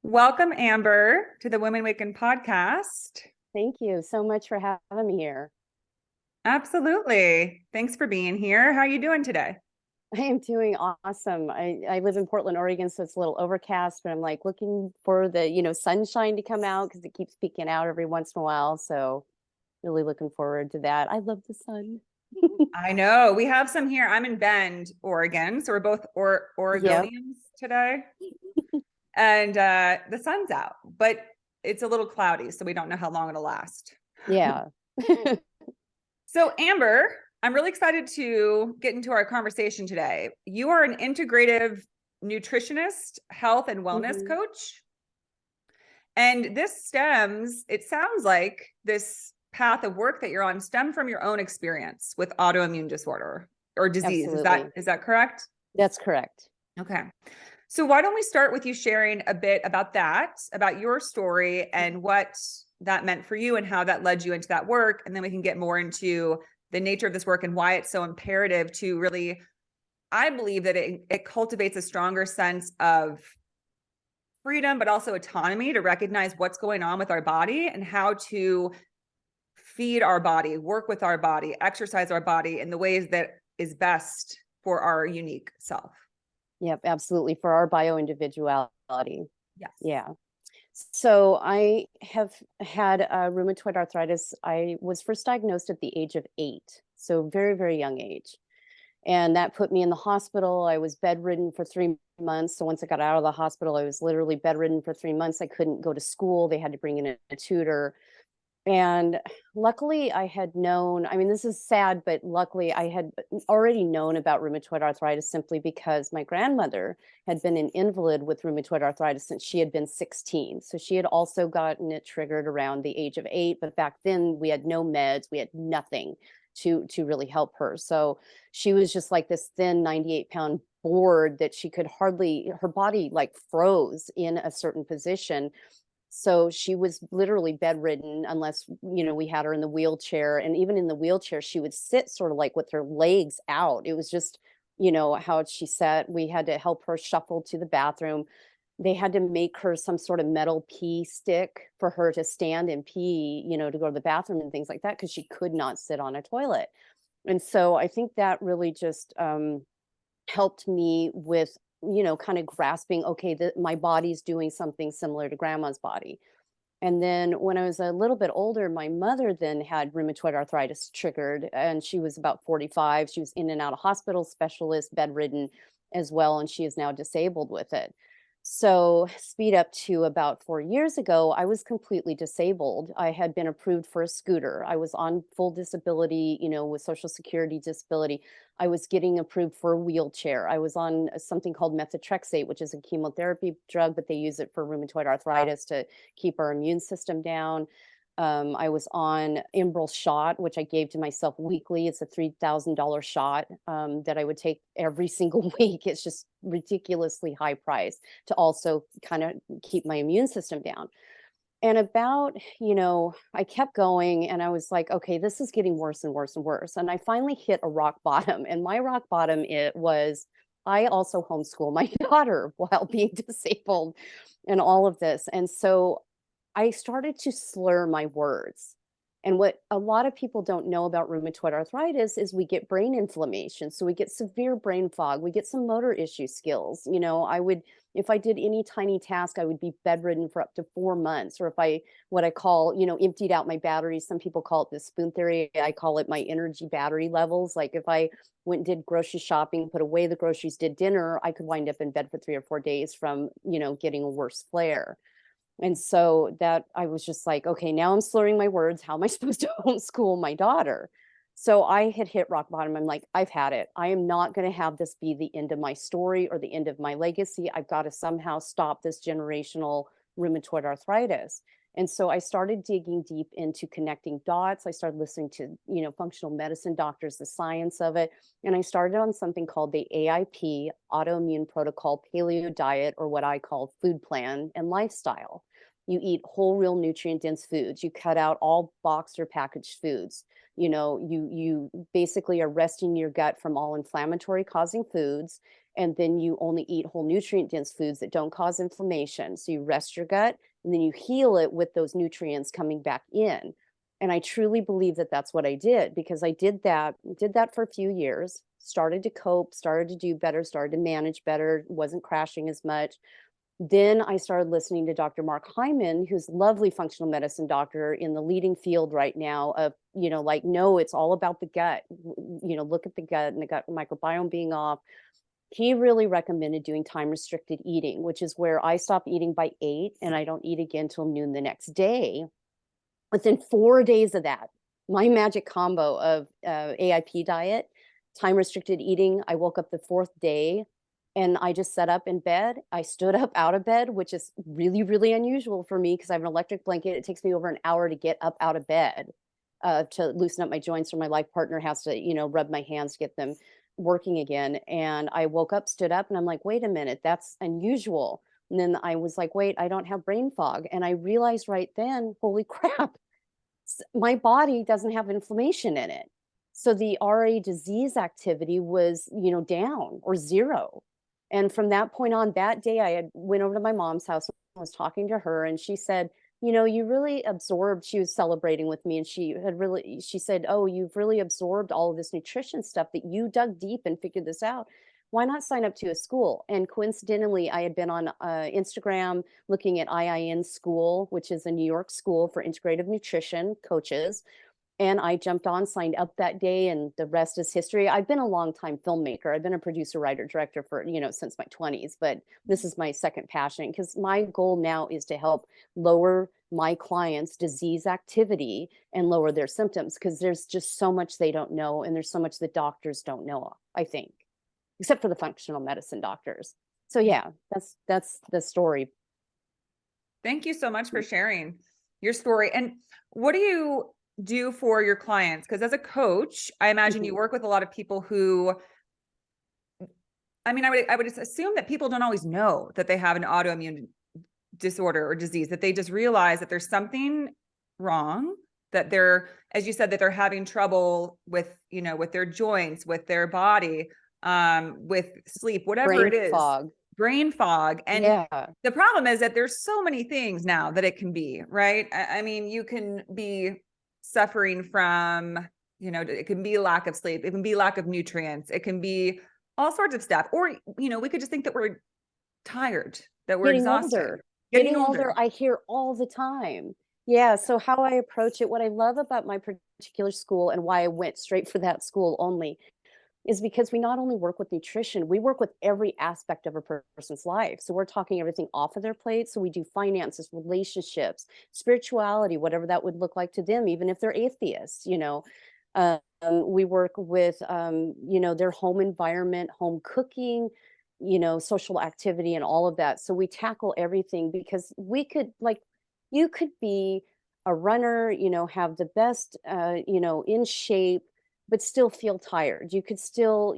Welcome, Amber, to the Women Awaken podcast. Thank you so much for having me here. Absolutely. Thanks for being here. How are you doing today? I am doing awesome. I live in Portland, Oregon, so it's a little overcast, but I'm like looking for the, sunshine to come out because it keeps peeking out every once in a while. So really looking forward to that. I love the sun. I know we have some here. I'm in Bend, Oregon, so we're both Yep. Oregonians today, and the sun's out, but it's a little cloudy, so we don't know how long it'll last. Yeah. So, Amber, I'm really excited to get into our conversation today. You are an integrative nutritionist, health and wellness Mhm. coach. And it sounds like this path of work that you're on stem from your own experience with autoimmune disorder or disease. Is that Absolutely. is that correct? That's correct. Okay. So why don't we start with you sharing a bit about that, about your story and what that meant for you and how that led you into that work. And then we can get more into the nature of this work and why it's so imperative to really, I believe that it cultivates a stronger sense of freedom, but also autonomy to recognize what's going on with our body and how to feed our body, work with our body, exercise our body in the ways that is best for our unique self. Yep, absolutely. For our bio individuality. Yes. Yeah. So I have had rheumatoid arthritis. I was first diagnosed at the age of 8, so very, very young age. And that put me in the hospital. I was bedridden for 3 months. So once I got out of the hospital, I was literally bedridden for 3 months. I couldn't go to school. They had to bring in a tutor. And luckily, I had known, I mean, this is sad, but luckily, I had already known about rheumatoid arthritis simply because my grandmother had been an invalid with rheumatoid arthritis since she had been 16. So she had also gotten it triggered around the age of 8. But back then, we had no meds, we had nothing to really help her. So she was just like this thin 98-pound board that she could hardly, her body like froze in a certain position. So she was literally bedridden unless, we had her in the wheelchair. And even in the wheelchair, she would sit sort of like with her legs out. It was just, how she sat. We had to help her shuffle to the bathroom. They had to make her some sort of metal pee stick for her to stand and pee, to go to the bathroom and things like that, because she could not sit on a toilet. And so I think that really just helped me with, kind of grasping, okay, that my body's doing something similar to grandma's body. And then when I was a little bit older, my mother then had rheumatoid arthritis triggered, and she was about 45. She was in and out of hospital, specialist, bedridden as well, and she is now disabled with it. So, speed up to about 4 years ago, I was completely disabled. I had been approved for a scooter. I was on full disability, with Social Security disability. I was getting approved for a wheelchair. I was on something called methotrexate, which is a chemotherapy drug, but they use it for rheumatoid arthritis to keep our immune system down. I was on Enbrel shot, which I gave to myself weekly. It's a $3,000 shot that I would take every single week. It's just ridiculously high price to also kind of keep my immune system down. And about, I kept going and I was like, okay, this is getting worse and worse and worse. And I finally hit a rock bottom. And my rock bottom, it was, I also homeschool my daughter while being disabled and all of this. And so I started to slur my words. And what a lot of people don't know about rheumatoid arthritis is we get brain inflammation. So we get severe brain fog, we get some motor issue skills. If I did any tiny task, I would be bedridden for up to 4 months. Or if I, what I call, emptied out my batteries, some people call it the spoon theory. I call it my energy battery levels. Like if I went and did grocery shopping, put away the groceries, did dinner, I could wind up in bed for 3 or 4 days from, getting a worse flare. And so that I was just like, okay, now I'm slurring my words. How am I supposed to homeschool my daughter? So I had hit rock bottom. I'm like, I've had it. I am not going to have this be the end of my story or the end of my legacy. I've got to somehow stop this generational rheumatoid arthritis. And so I started digging deep into connecting dots. I started listening to, functional medicine doctors, the science of it. And I started on something called the AIP, autoimmune protocol paleo diet, or what I call food plan and lifestyle. You eat whole, real, nutrient dense foods. You cut out all boxed or packaged foods. You basically are resting your gut from all inflammatory causing foods. And then you only eat whole nutrient dense foods that don't cause inflammation. So you rest your gut and then you heal it with those nutrients coming back in. And I truly believe that that's what I did, because I did that for a few years, started to cope, started to do better, started to manage better, wasn't crashing as much. Then I started listening to Dr. Mark Hyman, who's a lovely functional medicine doctor in the leading field right now of, like, no, it's all about the gut. Look at the gut and the gut microbiome being off. He really recommended doing time restricted eating, which is where I stop eating by 8 and I don't eat again till noon the next day. Within 4 days of that, my magic combo of AIP diet, time restricted eating, I woke up the 4th day and I just sat up in bed. I stood up out of bed, which is really, really unusual for me because I have an electric blanket. It takes me over an hour to get up out of bed to loosen up my joints, or my life partner has to, rub my hands to get them working again. And I woke up, stood up, and I'm like, wait a minute, that's unusual. And then I was like, wait, I don't have brain fog. And I realized right then, holy crap, my body doesn't have inflammation in it. So the RA disease activity was, down or 0. And from that point on, that day I had went over to my mom's house and was talking to her, and she said, you really absorbed, she was celebrating with me, and she said, oh, you've really absorbed all of this nutrition stuff, that you dug deep and figured this out. Why not sign up to a school? And coincidentally, I had been on Instagram looking at IIN School, which is a New York school for integrative nutrition coaches. And I jumped on, signed up that day, and the rest is history. I've been a long time filmmaker. I've been a producer, writer, director for, since my 20s, but this is my second passion, because my goal now is to help lower my clients' disease activity and lower their symptoms, because there's just so much they don't know. And there's so much that doctors don't know, I think, except for the functional medicine doctors. So yeah, that's the story. Thank you so much for sharing your story. And what do you do for your clients? Because as a coach, I imagine you work with a lot of people who, I would assume that people don't always know that they have an autoimmune disorder or disease, that they just realize that there's something wrong, that they're, as you said, that they're having trouble with, with their joints, with their body, with sleep, whatever it is. Brain fog. And the problem is that there's so many things now that it can be, right? You can be suffering from, it can be lack of sleep. It can be lack of nutrients. It can be all sorts of stuff. Or, we could just think that we're tired, that we're exhausted. Getting older, I hear all the time. Yeah. So how I approach it, what I love about my particular school and why I went straight for that school only, is because we not only work with nutrition, we work with every aspect of a person's life. So we're talking everything off of their plate. So we do finances, relationships, spirituality, whatever that would look like to them, even if they're atheists, we work with, their home environment, home cooking, social activity and all of that. So we tackle everything, because you could be a runner, have the best, in shape, but still feel tired. You could still,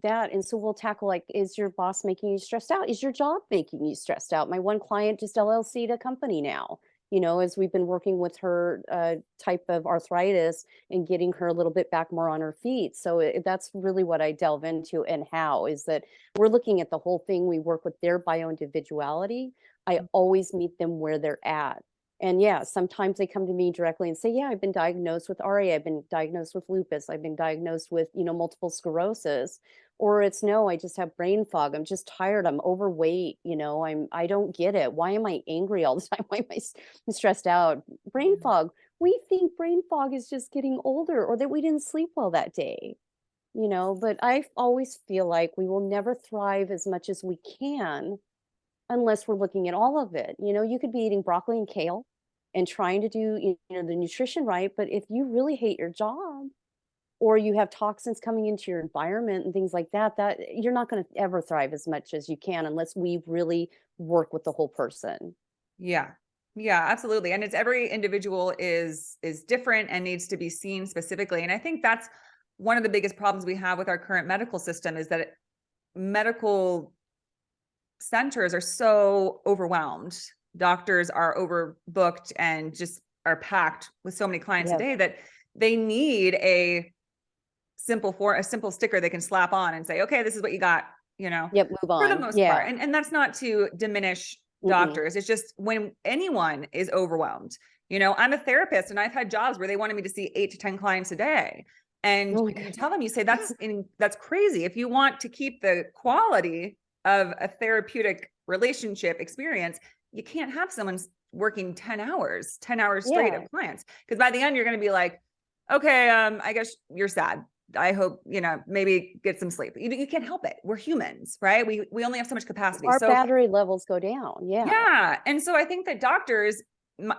that. And so we'll tackle, like, is your boss making you stressed out? Is your job making you stressed out? My one client just LLC'd a company now, as we've been working with her type of arthritis and getting her a little bit back more on her feet. So that's really what I delve into, and how is that we're looking at the whole thing. We work with their bio-individuality. I always meet them where they're at. And yeah, sometimes they come to me directly and say, yeah, I've been diagnosed with RA, I've been diagnosed with lupus, I've been diagnosed with, multiple sclerosis, or it's, no, I just have brain fog. I'm just tired. I'm overweight. I don't get it. Why am I angry all the time? Why am I stressed out? Brain fog. We think brain fog is just getting older, or that we didn't sleep well that day, but I always feel like we will never thrive as much as we can unless we're looking at all of it. You could be eating broccoli and kale and trying to do, the nutrition right, but if you really hate your job, or you have toxins coming into your environment and things like that, that you're not going to ever thrive as much as you can unless we really work with the whole person. Yeah. Yeah, absolutely. And it's every individual is different and needs to be seen specifically. And I think that's one of the biggest problems we have with our current medical system, is that medical centers are so overwhelmed. Doctors are overbooked and just are packed with so many clients a day that they need a simple sticker they can slap on and say, okay, this is what you got. Yep. Move for the on. most Yeah. part. And that's not to diminish Mm-mm. doctors. It's just when anyone is overwhelmed, I'm a therapist and I've had jobs where they wanted me to see 8 to 10 clients a day. And Oh my you God. tell them, you say, that's crazy. If you want to keep the quality of a therapeutic relationship experience, you can't have someone working 10 hours straight Yeah. of clients. Because by the end, you're going to be like, okay, I guess you're sad. I hope, maybe get some sleep. You can't help it. We're humans, right? We only have so much capacity. Our So battery levels go down. Yeah. yeah. And so I think that doctors,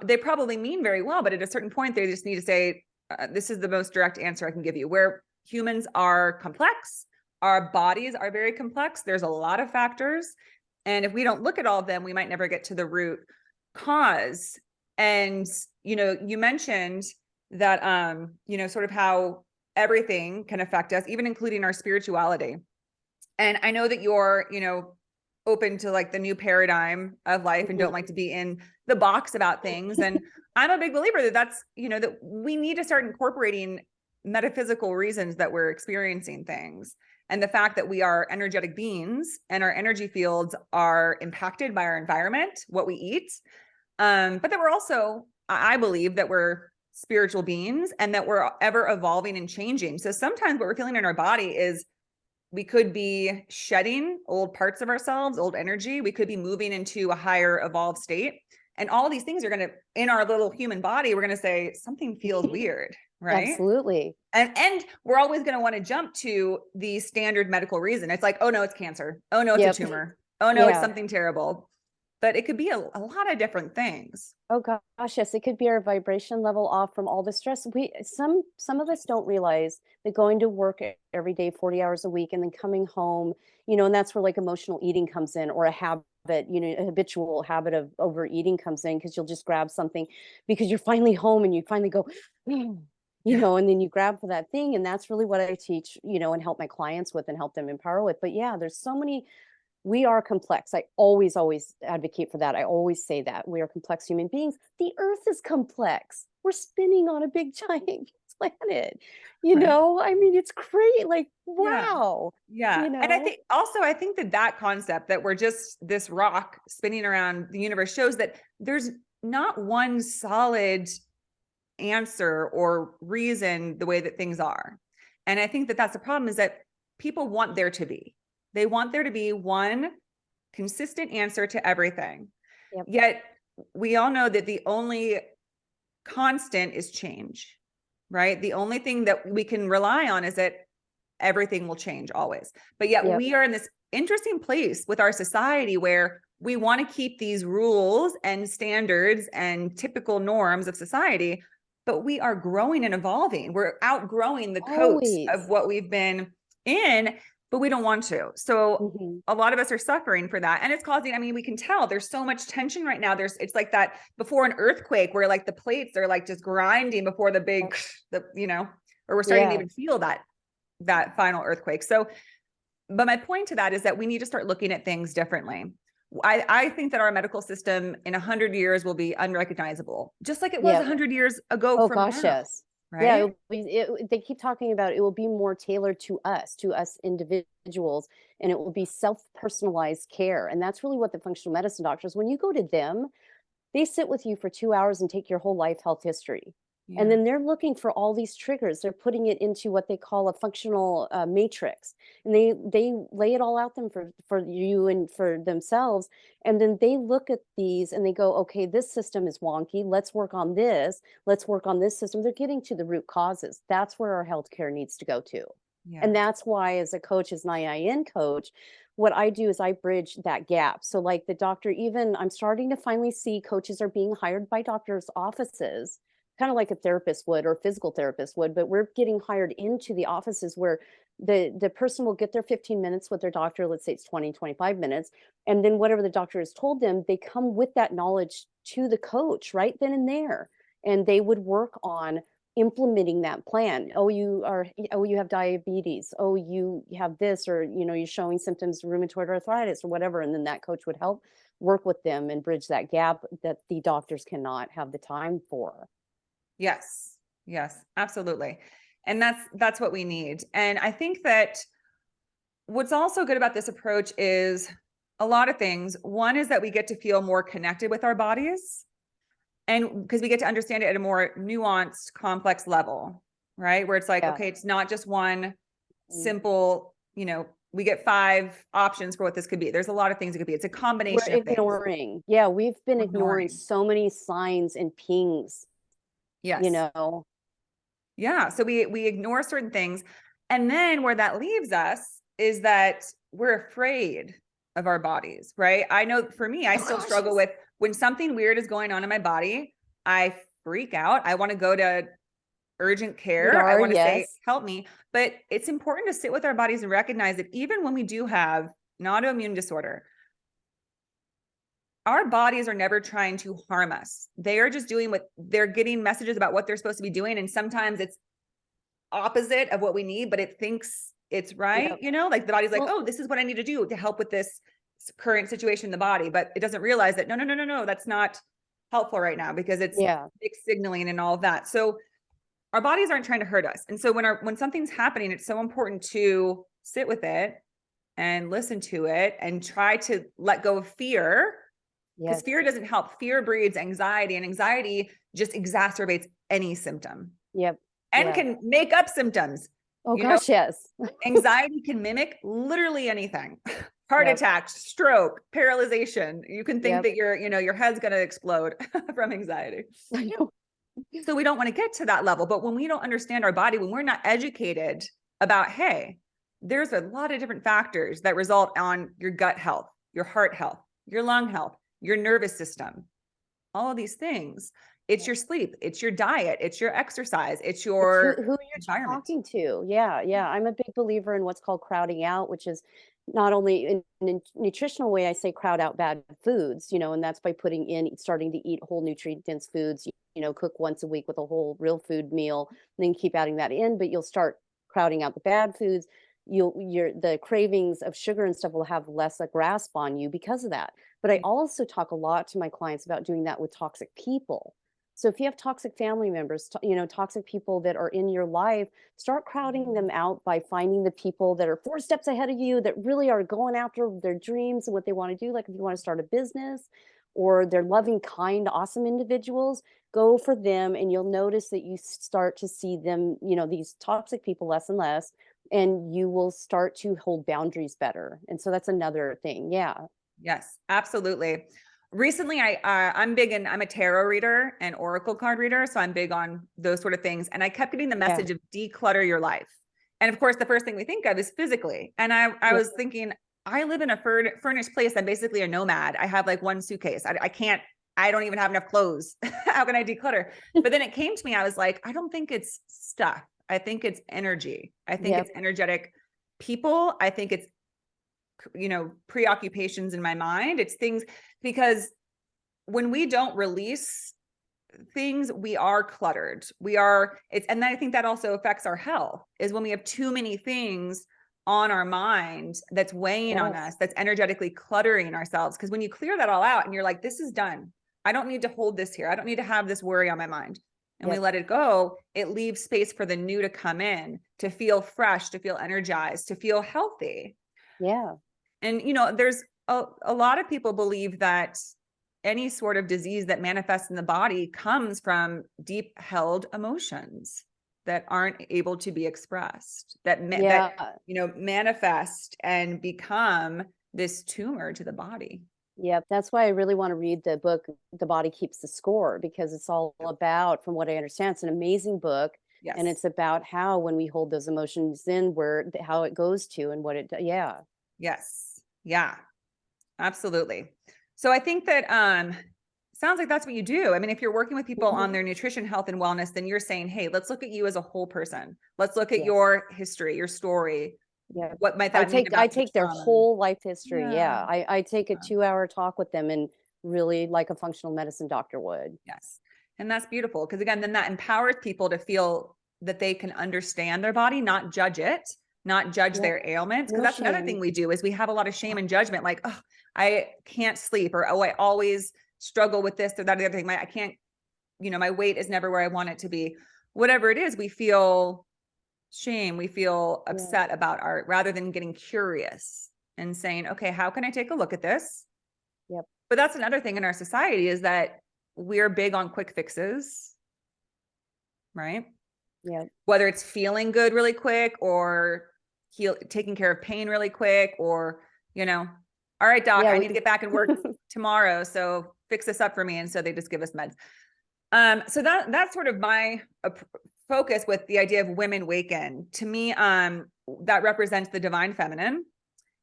they probably mean very well, but at a certain point, they just need to say, this is the most direct answer I can give you, where humans are complex. Our bodies are very complex. There's a lot of factors. And if we don't look at all of them, we might never get to the root cause. And, you mentioned that, sort of how everything can affect us, even including our spirituality. And I know that you're, open to like the new paradigm of life and don't like to be in the box about things. And I'm a big believer that that we need to start incorporating metaphysical reasons that we're experiencing things. And the fact that we are energetic beings and our energy fields are impacted by our environment, what we eat. But that we're also, I believe that we're spiritual beings and that we're ever evolving and changing. So sometimes what we're feeling in our body is we could be shedding old parts of ourselves, old energy. We could be moving into a higher evolved state. And all these things are going to, in our little human body, we're going to say something feels weird, right? Absolutely. And we're always going to want to jump to the standard medical reason. It's like, oh no, it's cancer. Oh no, it's a Yep. tumor. Oh no, it's Yeah. something terrible. But it could be a lot of different things. Oh gosh, yes, it could be our vibration level off from all the stress. Some of us don't realize that going to work every day, 40 hours a week, and then coming home, and that's where like emotional eating comes in, or a habit, a habitual habit of overeating comes in, because you'll just grab something because you're finally home and you finally go, "Mm," Yeah. and then you grab for that thing. And that's really what I teach, and help my clients with and help them empower with. But yeah, there's so many. We are complex. I always, always advocate for that. I always say that we are complex human beings. The earth is complex. We're spinning on a big giant planet. Right. I mean, it's great. Like, Yeah. wow. Yeah. You And I know? think also, I think that concept that we're just this rock spinning around the universe shows that there's not one solid answer or reason the way that things are. And I think that that's the problem, is that people want there to be. They want there to be one consistent answer to everything. Yep. Yet we all know that the only constant is change, right? The only thing that we can rely on is that everything will change always. But yet Yep. we are in this interesting place with our society where we want to keep these rules and standards and typical norms of society, but we are growing and evolving. We're outgrowing the coat of Always. what we've been in, but we don't want to. So Hmm. a lot of us are suffering for that. And it's causing, I mean, we can tell there's so much tension right now. It's like that before an earthquake where like the plates are like just grinding before the big, or we're starting to Yeah. even feel that final earthquake. So, but my point to that is that we need to start looking at things differently. I think that our medical system in 100 years will be unrecognizable, just like it was Yep. 100 years ago Oh from gosh, now, yes. Yeah, right? they keep talking about it will be more tailored to us individuals, and it will be self-personalized care. And that's really what the functional medicine doctors, when you go to them, they sit with you for 2 hours and take your whole life health history. And Yeah. then they're looking for all these triggers. They're putting it into what they call a functional matrix, and they lay it all out them for you and for themselves. And then they look at these and they go, okay, this system is wonky. Let's work on this. Let's work on this system. They're getting to the root causes. That's where our healthcare needs to go to. Yeah. And that's why, as a coach, as an IIN coach, what I do is I bridge that gap. So, like the doctor, even I'm starting to finally see coaches are being hired by doctors' offices, kind of like a therapist would or a physical therapist would, but we're getting hired into the offices where the person will get their 15 minutes with their doctor. Let's say it's 20, 25 minutes. And then whatever the doctor has told them, they come with that knowledge to the coach right then and there. And they would work on implementing that plan. Oh, you have diabetes. Oh, you have this, or you're showing symptoms of rheumatoid arthritis or whatever. And then that coach would help work with them and bridge that gap that the doctors cannot have the time for. Yes. Yes, absolutely. And that's what we need. And I think that what's also good about this approach is a lot of things. One is that we get to feel more connected with our bodies, and because we get to understand it at a more nuanced, complex level, right? Where it's like, Yeah. okay, it's not just one Mm. simple, we get 5 options for what this could be. There's a lot of things it could be. It's a We're combination of things. ignoring. Yeah, we've been ignoring Ignoring. so many signs and pings, you Yes. know. Yeah. So we ignore certain things. And then where that leaves us is that we're afraid of our bodies, right? I know for me, I Oh, still gosh, struggle yes. with when something weird is going on in my body, I freak out. I want to go to urgent care. I ER, want to say, yes. help me. But it's important to sit with our bodies and recognize that even when we do have an autoimmune disorder, our bodies are never trying to harm us. They are just doing what they're getting messages about what they're supposed to be doing. And sometimes it's opposite of what we need, but it thinks it's right. Yep. Like the body's like, Well, oh, this is what I need to do to help with this current situation in the body. But it doesn't realize that no, that's not helpful right now because it's yeah. mixed signaling and all of that. So our bodies aren't trying to hurt us. And so when something's happening, it's so important to sit with it and listen to it and try to let go of fear, because Yes. fear doesn't help. Fear breeds anxiety, and anxiety just exacerbates any symptom Yep. and Yeah. can make up symptoms. Oh gosh, yes. Anxiety can mimic literally anything. Heart Yep. attack, stroke, paralyzation. You can think Yep. that your head's going to explode from anxiety. I know. So we don't want to get to that level. But when we don't understand our body, when we're not educated about, hey, there's a lot of different factors that result on your gut health, your heart health, your lung health, your nervous system, all of these things. It's your sleep, it's your diet, it's your exercise, it's It's your who you're environment. talking to. Yeah, yeah. I'm a big believer in what's called crowding out, which is not only in a nutritional way, I say crowd out bad foods, and that's by starting to eat whole nutrient dense foods, cook once a week with a whole real food meal, and then keep adding that in, but you'll start crowding out the bad foods. The cravings of sugar and stuff will have less a grasp on you because of that. But I also talk a lot to my clients about doing that with toxic people. So if you have toxic family members, toxic people that are in your life, start crowding them out by finding the people that are 4 steps ahead of you that really are going after their dreams and what they want to do. Like if you want to start a business or they're loving, kind, awesome individuals, go for them and you'll notice that you start to see them, these toxic people less and less, and you will start to hold boundaries better. And so that's another thing. Yeah. Yes, absolutely. Recently, I'm a tarot reader and oracle card reader, so I'm big on those sort of things. And I kept getting the Yeah. message of declutter your life. And of course, the first thing we think of is physically. And I Yeah. was thinking, I live in a furnished place. I'm basically a nomad. I have like one suitcase. I don't even have enough clothes. How can I declutter? But then it came to me, I was like, I don't think it's stuff. I think it's energy. I think Yep. it's energetic people. I think it's preoccupations in my mind. It's things, because when we don't release things, we are cluttered. And then I think that also affects our health, is when we have too many things on our mind that's weighing on Yes. us, that's energetically cluttering ourselves. Because when you clear that all out and you're like, this is done, I don't need to hold this here, I don't need to have this worry on my mind, and we Yep. let it go, it leaves space for the new to come in, to feel fresh, to feel energized, to feel healthy. Yeah. And, there's a lot of people believe that any sort of disease that manifests in the body comes from deep held emotions that aren't able to be expressed, that manifest and become this tumor to the body. Yep, that's why I really want to read the book, The Body Keeps the Score, because it's all about, from what I understand, it's an amazing book. And Yes. it's about how when we hold those emotions in, how it goes to and what yeah. Yes. Yeah, absolutely. So I think that sounds like that's what you do. I mean, if you're working with people on their nutrition, health, and wellness, then you're saying, hey, let's look at you as a whole person. Let's look at Yes. your history, your story. Yeah. What might that mean I about the take their trauma? whole life history. Yeah. Yeah. I take a 2-hour talk with them, and really like a functional medicine doctor would. Yes. And that's beautiful, because again, then that empowers people to feel that they can understand their body, not judge it, not judge Yep. their ailments. Because No that's another shame. thing we do, is we have a lot of shame and judgment, like, oh, I can't sleep, or oh, I always struggle with this or that or the other thing. I can't, my weight is never where I want it to be. Whatever it is, we feel shame, we feel Yeah. upset about art, rather than getting curious and saying, okay, how can I take a look at this? Yep. But that's another thing in our society, is that we're big on quick fixes, right? Yep. Whether it's feeling good really quick, or taking care of pain really quick, or, all right, doc, Yeah, I need to get back and work tomorrow, so fix this up for me. And so they just give us meds. So that's sort of my focus with the idea of women waken. To me, that represents the divine feminine.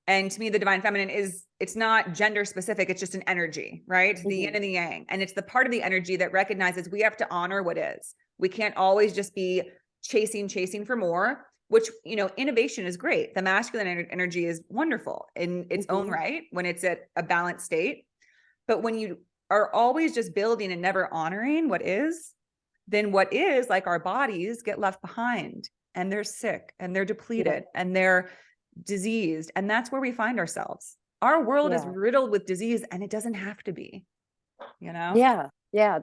And to me, the divine feminine it's not gender specific. It's just an energy, right? The yin and the yang. And it's the part of the energy that recognizes we have to honor what is. We can't always just be chasing for more, which, innovation is great. The masculine energy is wonderful in its own right when it's at a balanced state. But when you are always just building and never honoring what is, then what is, like our bodies, get left behind, and they're sick and they're depleted and they're diseased. And that's where we find ourselves. Our world is riddled with disease, and it doesn't have to be, Yeah.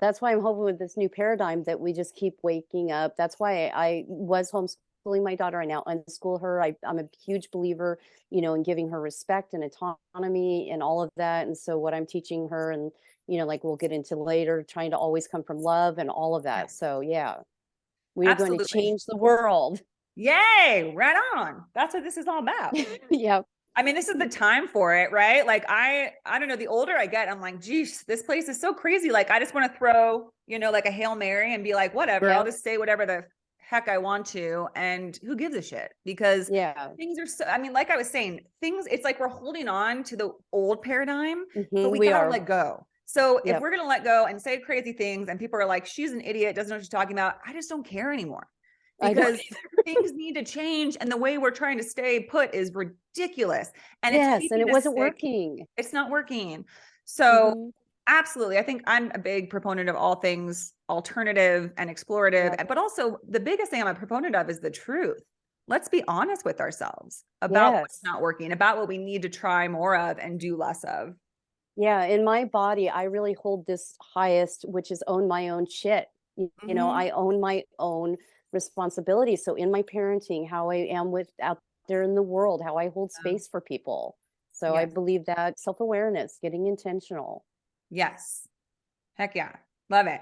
That's why I'm hoping with this new paradigm that we just keep waking up. That's why I was homeschooling my daughter. I now unschool her. I'm a huge believer, in giving her respect and autonomy and all of that. And so what I'm teaching her, and, like we'll get into later, trying to always come from love and all of that. So yeah, we are going to change the world. Yay, right on. That's what this is all about. Yeah. I mean, this is the time for it, right? Like I don't know, the older I get, I'm like, geez, this place is so crazy. Like, I just want to throw, like a Hail Mary and be like, whatever, I'll just say whatever the heck I want to. And who gives a shit? Because things are so, I mean, like I was saying, it's like we're holding on to the old paradigm, but we gotta let go. So if we're going to let go and say crazy things, and people are like, she's an idiot, doesn't know what she's talking about, I just don't care anymore. Because things need to change, and the way we're trying to stay put is ridiculous. And and it wasn't working. It's not working. So absolutely, I think I'm a big proponent of all things alternative and explorative, but also the biggest thing I'm a proponent of is the truth. Let's be honest with ourselves about what's not working, about what we need to try more of and do less of. Yeah, in my body, I really hold this highest, which is own my own shit. I own my own responsibility. So in my parenting, how I am out there in the world, how I hold space for people. So I believe that self-awareness, getting intentional. Yes. Heck yeah. Love it.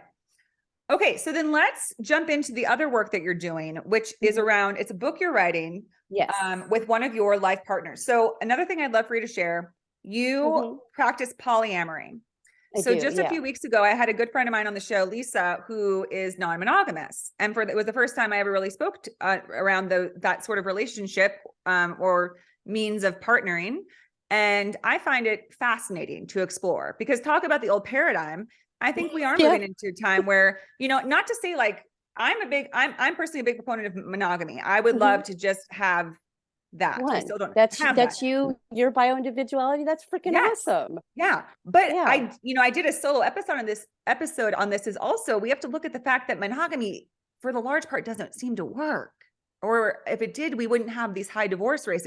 Okay. So then let's jump into the other work that you're doing, which is around, it's a book you're writing with one of your life partners. So another thing I'd love for you to share, you practice polyamory. So just a few weeks ago, I had a good friend of mine on the show, Lisa, who is non-monogamous. And it was the first time I ever really spoke around that sort of relationship or means of partnering. And I find it fascinating to explore, because talk about the old paradigm. I think we are moving into a time where, not to say like, I'm personally a big proponent of monogamy. I would love to just have that. I still don't that's your bio-individuality. That's freaking awesome. Yeah. But I did a solo episode on this is also, we have to look at the fact that monogamy for the large part doesn't seem to work. Or if it did, we wouldn't have these high divorce rates.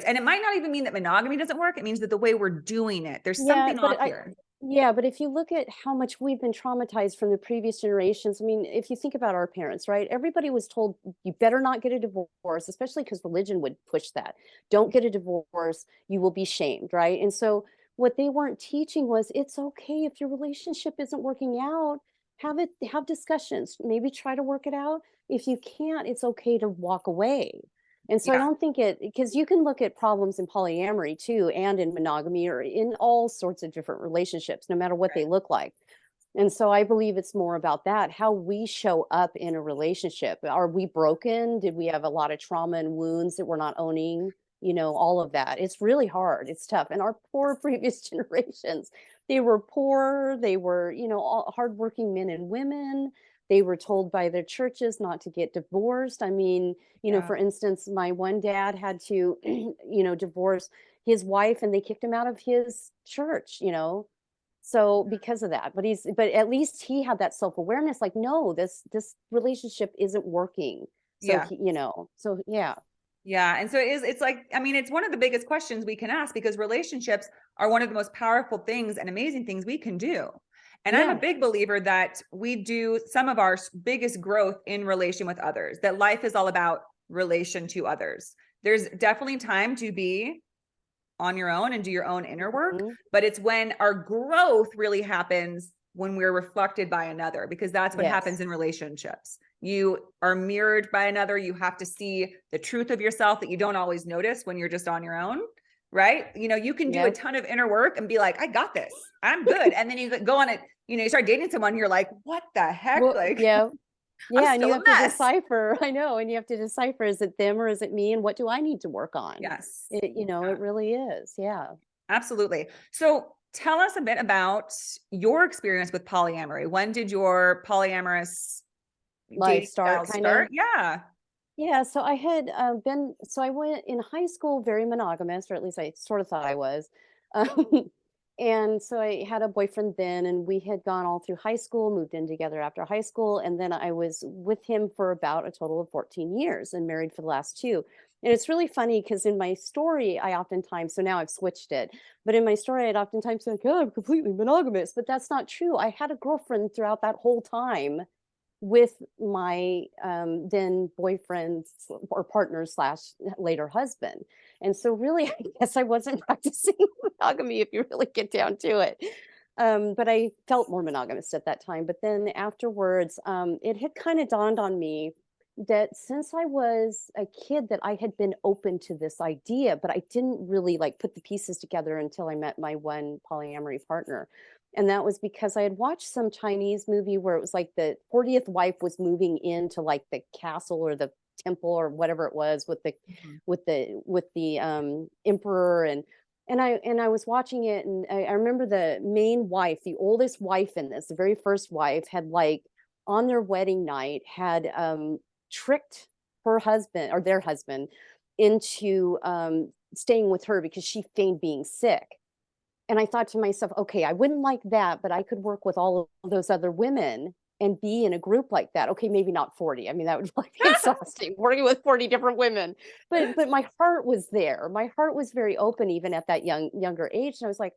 And it might not even mean that monogamy doesn't work. It means that the way we're doing it, there's something off here. Yeah, but if you look at how much we've been traumatized from the previous generations, I mean, if you think about our parents, right? Everybody was told you better not get a divorce, especially because religion would push that. Don't get a divorce, you will be shamed, right? And so what they weren't teaching was it's okay if your relationship isn't working out, have discussions, maybe try to work it out. If you can't, it's okay to walk away. And so I don't think because you can look at problems in polyamory too, and in monogamy, or in all sorts of different relationships, no matter what they look like. And so I believe it's more about that, how we show up in a relationship. Are we broken? Did we have a lot of trauma and wounds that we're not owning? All of that. It's really hard. It's tough. And our poor previous generations, they were poor. They were, all hardworking men and women. They were told by their churches not to get divorced. I mean, for instance, my one dad had to, divorce his wife, and they kicked him out of his church, So because of that, but at least he had that self-awareness, like, no, this relationship isn't working. So, Yeah. And so it's like, I mean, it's one of the biggest questions we can ask, because relationships are one of the most powerful things and amazing things we can do. And I'm a big believer that we do some of our biggest growth in relation with others, that life is all about relation to others. There's definitely time to be on your own and do your own inner work, but it's when our growth really happens when we're reflected by another, because that's what happens in relationships. You are mirrored by another. You have to see the truth of yourself that you don't always notice when you're just on your own, right? You know, you can do a ton of inner work and be like, I got this, I'm good. And then you go on it, you know, you start dating someone, you're like, what the heck? Well, like, yeah, and you still a have to mess. decipher. I know, and you have to decipher, is it them or is it me, and what do I need to work on? Yes. It, you know, Yeah. it really is. Yeah. Absolutely. So tell us a bit about your experience with polyamory. When did your polyamorous Life dating start style kind of. start? Yeah. Yeah, so I had so I went in high school very monogamous, or at least I sort of thought I was. Um, and so I had a boyfriend then, and we had gone all through high school, moved in together after high school, and then I was with him for about a total of 14 years and married for the last two. And it's really funny because in my story, I oftentimes, so now I've switched it, but in my story, I'd oftentimes say, like, oh, I'm completely monogamous, but that's not true. I had a girlfriend throughout that whole time with my then boyfriend or partner slash later husband. And so really, I guess I wasn't practicing monogamy if you really get down to it. But I felt more monogamous at that time. But then afterwards, it had kind of dawned on me that since I was a kid that I had been open to this idea, but I didn't really like put the pieces together until I met my one polyamory partner. And that was because I had watched some Chinese movie where it was like the 40th wife was moving into like the castle or the temple or whatever it was with the emperor, and I was watching it, and I remember the main wife, the oldest wife in this, the very first wife, had like on their wedding night had tricked her husband or their husband into staying with her because she feigned being sick. And I thought to myself, okay, I wouldn't like that, but I could work with all of those other women and be in a group like that. Okay, maybe not 40. I mean, that would like be exhausting, working with 40 different women. But my heart was there. My heart was very open even at that younger age. And I was like,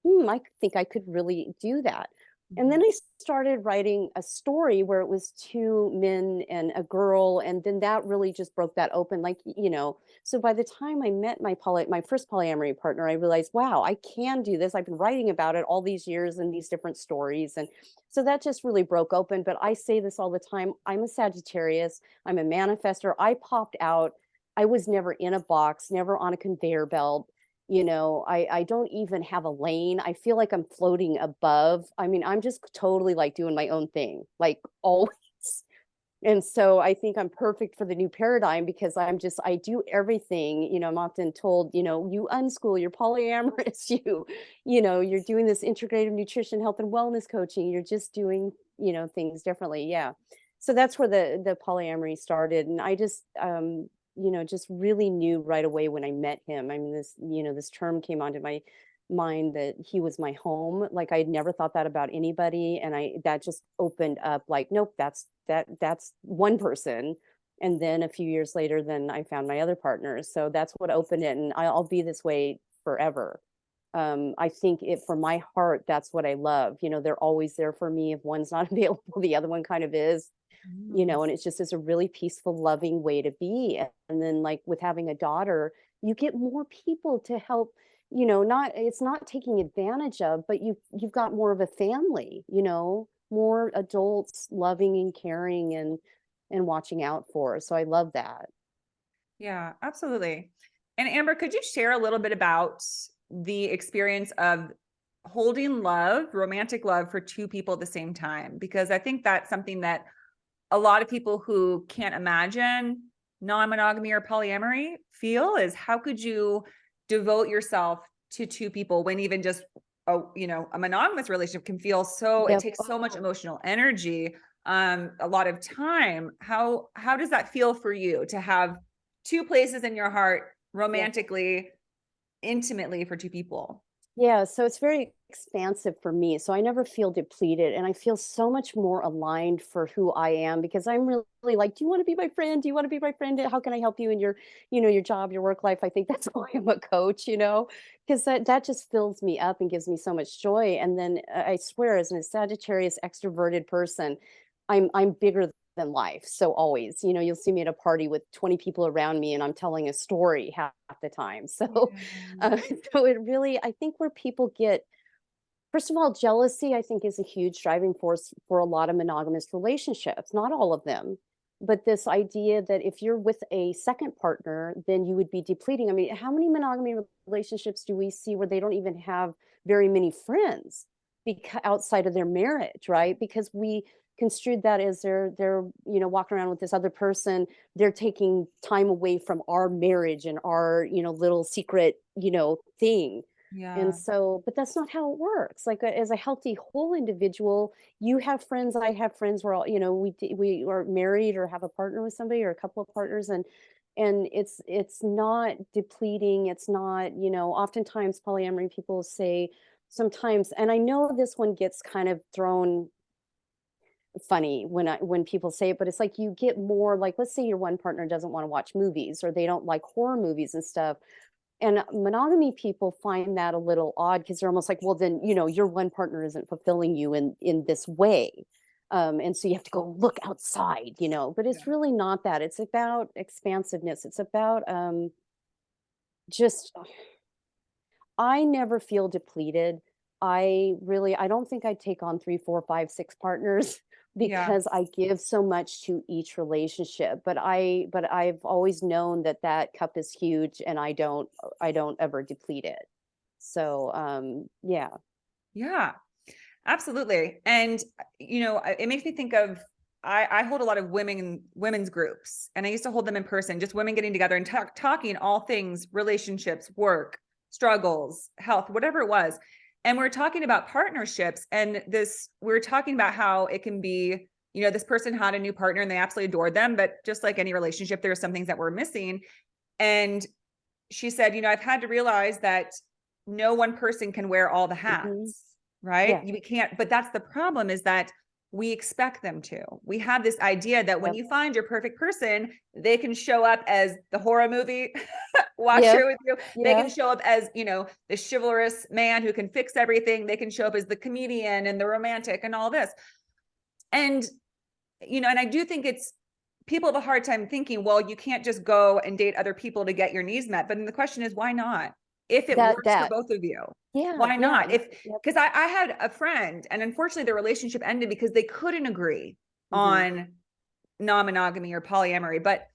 I think I could really do that. And then I started writing a story where it was two men and a girl. And then that really just broke that open. Like, you know, so by the time I met my first polyamory partner, I realized, wow, I can do this. I've been writing about it all these years in these different stories. And so that just really broke open. But I say this all the time. I'm a Sagittarius. I'm a manifester. I popped out. I was never in a box, never on a conveyor belt. You know, I don't even have a lane. I feel like I'm floating above. I mean, I'm just totally like doing my own thing, like always. And so I think I'm perfect for the new paradigm because I do everything. You know, I'm often told, you know, you unschool, you're polyamorous, you know, you're doing this integrative nutrition, health and wellness coaching. You're just doing, you know, things differently. Yeah. So that's where the polyamory started. And I just you know, just really knew right away when I met him. I mean, this term came onto my mind that he was my home. Like I'd never thought that about anybody. And that just opened up like, nope, that's one person. And then a few years later, then I found my other partners. So that's what opened it. And I'll be this way forever. I think for my heart, that's what I love. You know, they're always there for me. If one's not available, the other one kind of is. You know, and it's just is a really peaceful, loving way to be. And then like with having a daughter, you get more people to help, you know, it's not taking advantage of, but you've got more of a family, you know, more adults loving and caring and watching out for. So I love that. Yeah, absolutely. And Amber, could you share a little bit about the experience of holding love, romantic love for two people at the same time? Because I think that's something that a lot of people who can't imagine non-monogamy or polyamory feel is, how could you devote yourself to two people when even just a monogamous relationship can feel so, it Yep. takes so much emotional energy, a lot of time. How does that feel for you to have two places in your heart romantically, intimately for two people? Yeah, so it's very expansive for me. So I never feel depleted and I feel so much more aligned for who I am because I'm really like, do you want to be my friend? Do you want to be my friend? How can I help you in your, you know, your job, your work life? I think that's why I'm a coach, you know, because that just fills me up and gives me so much joy. And then I swear, as a Sagittarius extroverted person, I'm bigger than life. So always, you know, you'll see me at a party with 20 people around me and I'm telling a story half the time. So, Yeah. uh, so it really, I think where people get, first of all, jealousy, I think, is a huge driving force for a lot of monogamous relationships, not all of them. But this idea that if you're with a second partner, then you would be depleting. I mean, how many monogamy relationships do we see where they don't even have very many friends outside of their marriage, right? Because we construed that as they're walking around with this other person, they're taking time away from our marriage and our little secret thing. And Yeah. so, but that's not how it works. Like as a healthy whole individual, you have friends, I have friends. We're all, we are married or have a partner with somebody or a couple of partners, and it's not depleting. It's not, oftentimes polyamory people say sometimes, and I know this one gets kind of thrown funny when people say it, but it's like you get more, like, let's say your one partner doesn't want to watch movies or they don't like horror movies and stuff, and monogamy people find that a little odd because they're almost like, well, then, your one partner isn't fulfilling you in this way. And so you have to go look outside, but Yeah. it's really not that. It's about expansiveness. It's about just, I never feel depleted. I don't think I'd take on 3, 4, 5, 6 partners Yeah. because I give so much to each relationship. But I've always known that that cup is huge and I don't ever deplete it. So, yeah. Yeah. Absolutely. And, it makes me think of, I hold a lot of women's groups, and I used to hold them in person, just women getting together and talking all things relationships, work, struggles, health, whatever it was. And we're talking about partnerships, and we're talking about how it can be, this person had a new partner and they absolutely adored them, but just like any relationship, there are some things that were missing. And she said, I've had to realize that no one person can wear all the Hmm. hats, right? Yeah. We can't, but that's the problem, is that we expect them to. We have this idea that when Yep. you find your perfect person, they can show up as the horror movie watcher Yep. with you. They Yeah. can show up as, the chivalrous man who can fix everything. They can show up as the comedian and the romantic and all this. And, and I do think people have a hard time thinking, well, you can't just go and date other people to get your needs met. But then the question is, why not? If it That works for that. both of you, Yeah. why Yeah. not? Yep. Because I had a friend, and unfortunately the relationship ended because they couldn't agree Hmm. on non-monogamy or polyamory, but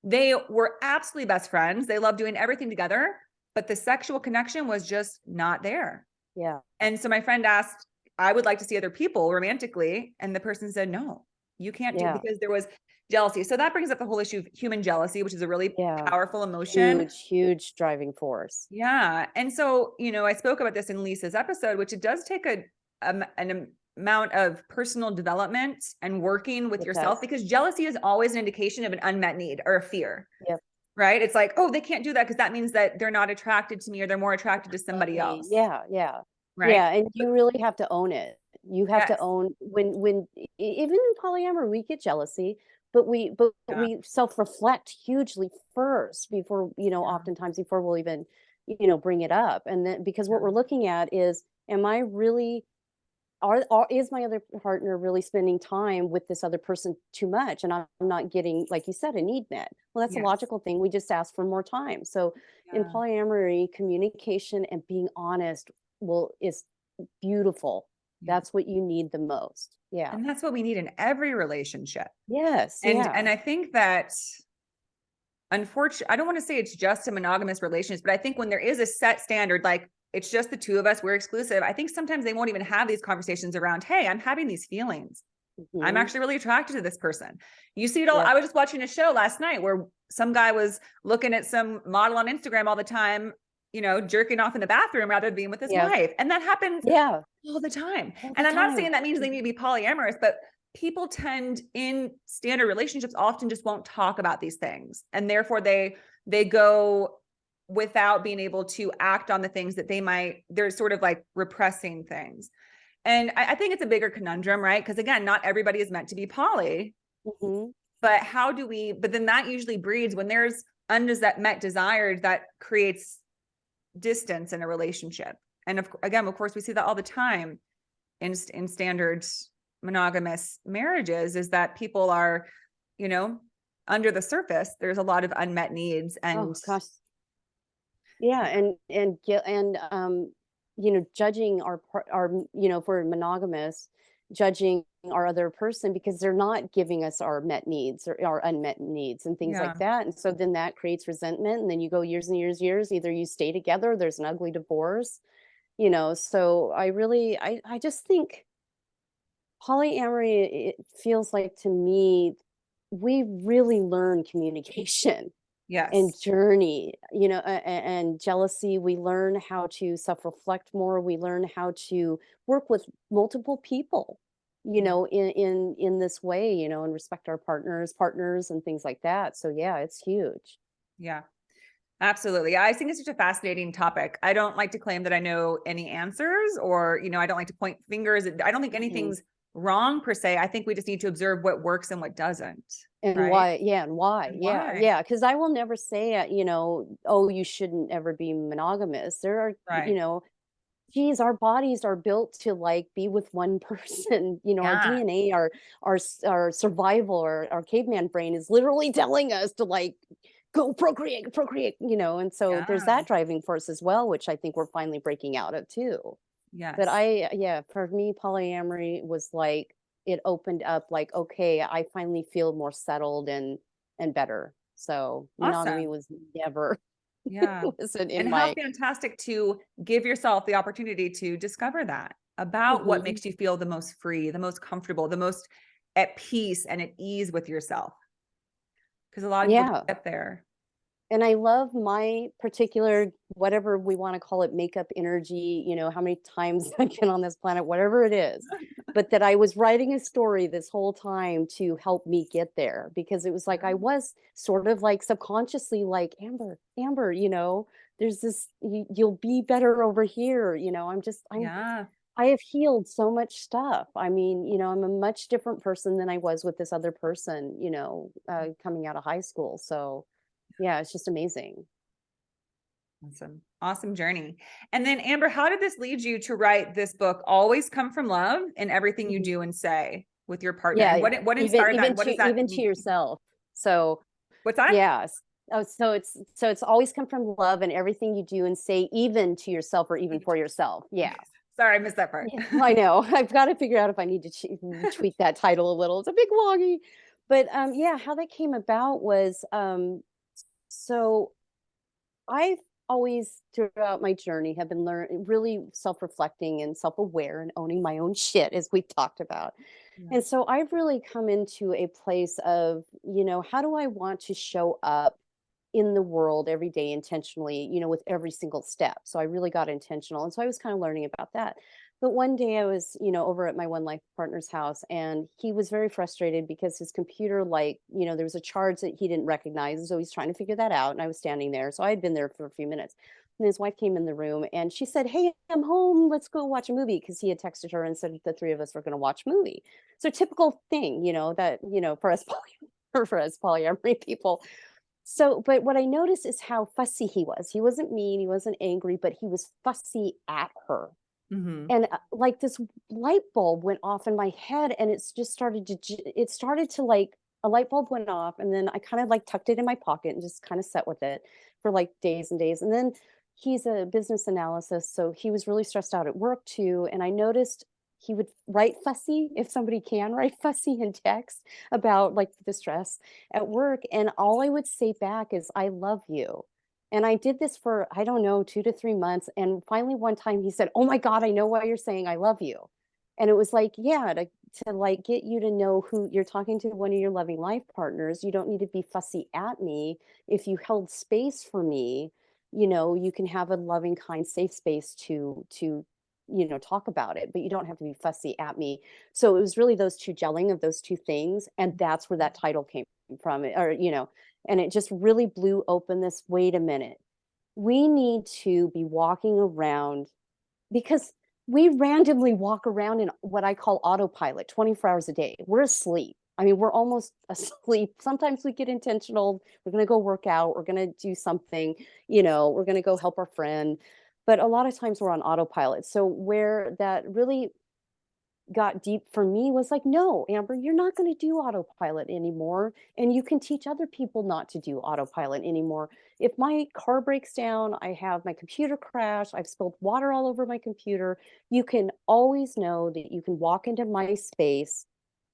they were absolutely best friends. They loved doing everything together, but the sexual connection was just not there. Yeah. And so my friend asked, I would like to see other people romantically. And the person said, no, you can't do, Yeah. because there was jealousy. So that brings up the whole issue of human jealousy, which is a really Yeah. powerful emotion. Huge driving force. Yeah. And so, I spoke about this in Lisa's episode, which it does take an amount of personal development and working with It yourself, does. because jealousy is always an indication of an unmet need or a fear, Yep. right? It's like, oh, they can't do that because that means that they're not attracted to me, or they're more attracted to somebody Absolutely. else, Yeah, yeah. right? Yeah, and But you really have to own it. You have to yes. own when even in polyamory, we get jealousy, but Yeah. we self-reflect hugely first before, Yeah. oftentimes before we'll even, bring it up. And then because what we're Yeah. looking at is, am I really is my other partner really spending time with this other person too much and I'm not getting, like you said, a need met? Well, that's a Yes. logical thing. We just ask for more time. So in Yeah. polyamory, communication and being honest is beautiful. Yeah. That's what you need the most. Yeah. And that's what we need in every relationship. Yes. And Yeah. I think that, unfortunately, I don't want to say it's just a monogamous relationship, but I think when there is a set standard, like it's just the two of us, we're exclusive, I think sometimes they won't even have these conversations around, hey, I'm having these feelings. I'm Hmm. actually really attracted to this person. You see it all. Yep. I was just watching a show last night where some guy was looking at some model on Instagram all the time, jerking off in the bathroom rather than being with his Yeah. wife. And that happens Yeah. all the time. All the And I'm not time. saying that means they need to be polyamorous, but people tend in standard relationships often just won't talk about these things. And therefore they go without being able to act on the things that they're sort of like repressing things. And I think it's a bigger conundrum, right? Because again, not everybody is meant to be poly, Hmm. but but then that usually breeds when there's unmet desires, that creates distance in a relationship. And again, of course, we see that all the time in standard monogamous marriages is that people are, you know, under the surface, there's a lot of unmet needs. And Oh gosh. Yeah. You know, judging our, you know, if we're monogamous, judging our other person because they're not giving us our met needs or our unmet needs and things yeah, like that. And so then that creates resentment. And then you go years and years, either you stay together, or there's an ugly divorce, you know. So I just think polyamory, it feels like to me, we really learn communication and yes, journey, you know, and jealousy. We learn how to self-reflect more. We learn how to work with multiple people, you yeah, know, in this way, you know, and respect our partners and things like that. So yeah, it's huge. yeah. Absolutely. I think it's such a fascinating topic. I don't like to claim that I know any answers or, you know, I don't like to point fingers. I don't think Mhm. anything's wrong per se. I think we just need to observe what works and what doesn't. And Right. why? Yeah, and why? And Yeah, why. yeah. Because I will never say, you know, oh, you shouldn't ever be monogamous. There are, you Right. know, geez, our bodies are built to like be with one person. You know, our Yeah. DNA, our survival, our caveman brain is literally telling us to like go procreate, procreate. You know, and so there's Yeah. that driving force as well, which I think we're finally breaking out of too. But Yes. yeah, for me, polyamory was like it opened up. Like, okay, I finally feel more settled and better. So monogamy Awesome. was never Yeah. wasn't in And how my. fantastic to give yourself the opportunity to discover that about what Mhm. makes you feel the most free, the most comfortable, the most at peace and at ease with yourself. Because a lot of people don't Yeah. get there. And I love my particular, whatever we want to call it, makeup energy, you know, how many times I've been on this planet, whatever it is, but that I was writing a story this whole time to help me get there because it was like I was sort of like subconsciously like, Amber, you know, there's this, you'll be better over here. You know, Yeah. I have healed so much stuff. I mean, you know, I'm a much different person than I was with this other person, you know, coming out of high school. So, yeah, it's just amazing. Awesome. Awesome journey. And then Amber, how did this lead you to write this book, Always Come from Love in everything you Mhm. do and say with your partner? Yeah, And yeah. what inspired that? And what does that Even to mean? yourself. So, What's that? yes. Oh, so it's always come from love and everything you do and say, even to yourself or even for yourself. Yeah. Okay. Sorry, I missed that part. Yeah, I know. I've got to figure out if I need to tweak that title a little. It's a big loggy. But yeah, how that came about was so I've always throughout my journey have been really self-reflecting and self-aware and owning my own shit as we've talked about. Yeah. And so I've really come into a place of, you know, how do I want to show up in the world every day intentionally, you know, with every single step. So I really got intentional. And so I was kind of learning about that. But one day I was, you know, over at my one life partner's house and he was very frustrated because his computer, like, you know, there was a charge that he didn't recognize. So he's trying to figure that out. And I was standing there. So I had been there for a few minutes. And his wife came in the room and she said, "Hey, I'm home. Let's go watch a movie." Because he had texted her and said the three of us were going to watch a movie. So typical thing, you know, that, you know, for us or for us polyamory people. So, but what I noticed is how fussy he was. He wasn't mean, he wasn't angry, but he was fussy at her. Hmm. And like this light bulb went off in my head and it's just started to, it started to like, a light bulb went off and then I kind of like tucked it in my pocket and just kind of sat with it for like days and days. And then he's a business analysis, so he was really stressed out at work too. And I noticed he would write fussy if somebody can write fussy in text about like the stress at work. And all I would say back is, "I love you." And I did this for, I don't know, 2 to 3 months. And finally, one time he said, "Oh my God, I know why you're saying I love you." And it was like, yeah, to like get you to know who you're talking to, one of your loving life partners. You don't need to be fussy at me. If you held space for me, you know, you can have a loving, kind, safe space to, you know, talk about it, but you don't have to be fussy at me. So it was really those two gelling of those two things. And that's where that title came from, or, you know, and it just really blew open this, wait a minute, we need to be walking around because we randomly walk around in what I call autopilot 24 hours a day. We're asleep. I mean, we're almost asleep. Sometimes we get intentional. We're going to go work out. We're going to do something, you know, we're going to go help our friend. But a lot of times we're on autopilot. So, where that really got deep for me was like, no, Amber, you're not going to do autopilot anymore. And you can teach other people not to do autopilot anymore. If my car breaks down, I have my computer crash, I've spilled water all over my computer, you can always know that you can walk into my space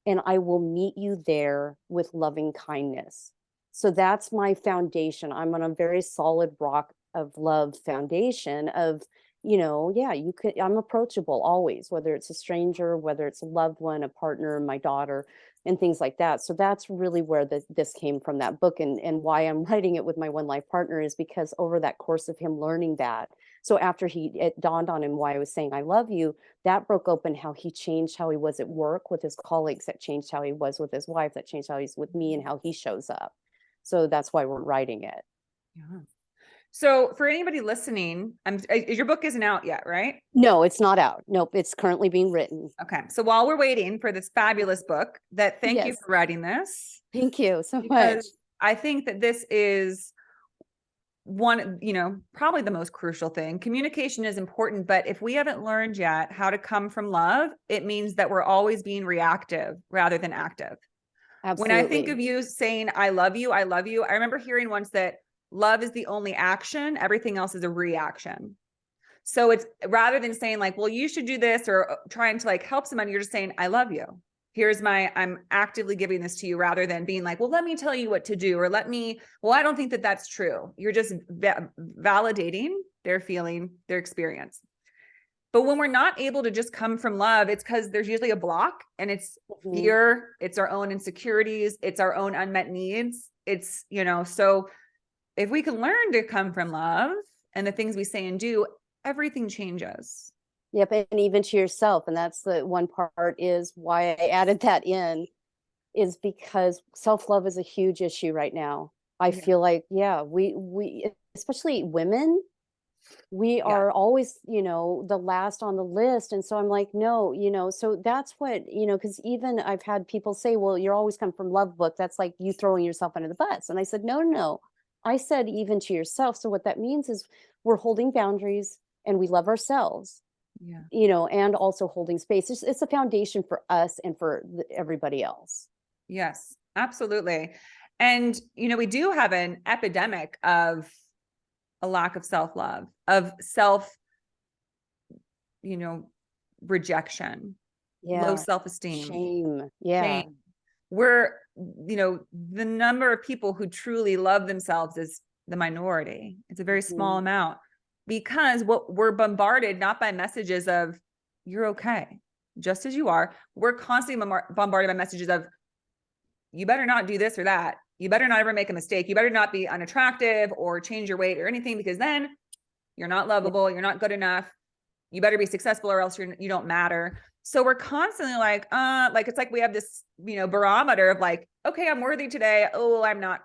and I will meet you there with loving kindness. So that's my foundation. I'm on a very solid rock of love foundation of, yeah, you could, I'm approachable always, whether it's a stranger, whether it's a loved one, a partner, my daughter, and things like that. So that's really where this came from, that book, and why I'm writing it with my one life partner is because over that course of him learning that. So after it dawned on him why I was saying I love you, that broke open how he changed how he was at work with his colleagues, that changed how he was with his wife, that changed how he's with me and how he shows up. So that's why we're writing it. Yeah. So for anybody listening, your book isn't out yet, right? No, it's not out. Nope, it's currently being written. Okay. So while we're waiting for this fabulous book, thank you Yes. for writing this. Thank you so much. Because I think that this is one, probably the most crucial thing. Communication is important, but if we haven't learned yet how to come from love, it means that we're always being reactive rather than active. Absolutely. When I think of you saying, I love you, I remember hearing once that love is the only action, everything else is a reaction. So it's rather than saying like, well, you should do this or trying to like help somebody, you're just saying, I love you. I'm actively giving this to you rather than being like, well, let me tell you what to do, or I don't think that that's true. You're just validating their feeling, their experience. But when we're not able to just come from love, it's because there's usually a block, and it's fear, it's our own insecurities, it's our own unmet needs. It's, so if we can learn to come from love and the things we say and do, everything changes. Yep. And even to yourself. And that's the one part is why I added that in, is because self-love is a huge issue right now. I feel like, we, especially women, we are always, the last on the list. And so I'm like, no, so that's what, because even I've had people say, well, you're always come from love book. That's like you throwing yourself under the bus. And I said, no. I said, even to yourself. So what that means is we're holding boundaries and we love ourselves, and also holding space. It's a foundation for us and for everybody else. Yes, absolutely. And, we do have an epidemic of a lack of self-love, of rejection, low self-esteem, shame. Shame. We're, the number of people who truly love themselves is the minority. It's a very small amount, because what we're bombarded, not by messages of you're okay, just as you are. We're constantly bombarded by messages of you better not do this or that. You better not ever make a mistake. You better not be unattractive or change your weight or anything, because then you're not lovable. You're not good enough. You better be successful or else you don't matter. So we're constantly like, it's like we have this, barometer of like, okay, I'm worthy today. Oh, I'm not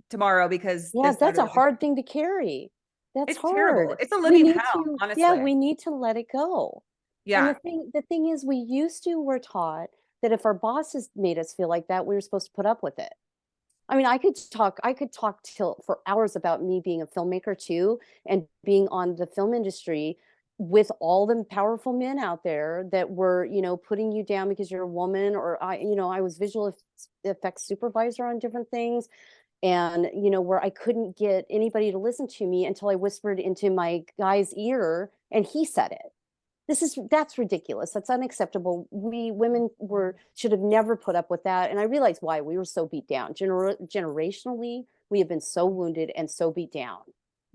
tomorrow, because that's a hard thing to carry. It's hard. Terrible. It's a living hell, honestly. Yeah, we need to let it go. Yeah. And the thing is, we're taught that if our bosses made us feel like that, we were supposed to put up with it. I mean, I could talk for hours about me being a filmmaker too, and being on the film industry with all the powerful men out there that were, putting you down because you're a woman, or I was visual effects supervisor on different things. And, where I couldn't get anybody to listen to me until I whispered into my guy's ear and he said it. That's ridiculous. That's unacceptable. We women should have never put up with that. And I realized why. We were so beat down. Generationally, we have been so wounded and so beat down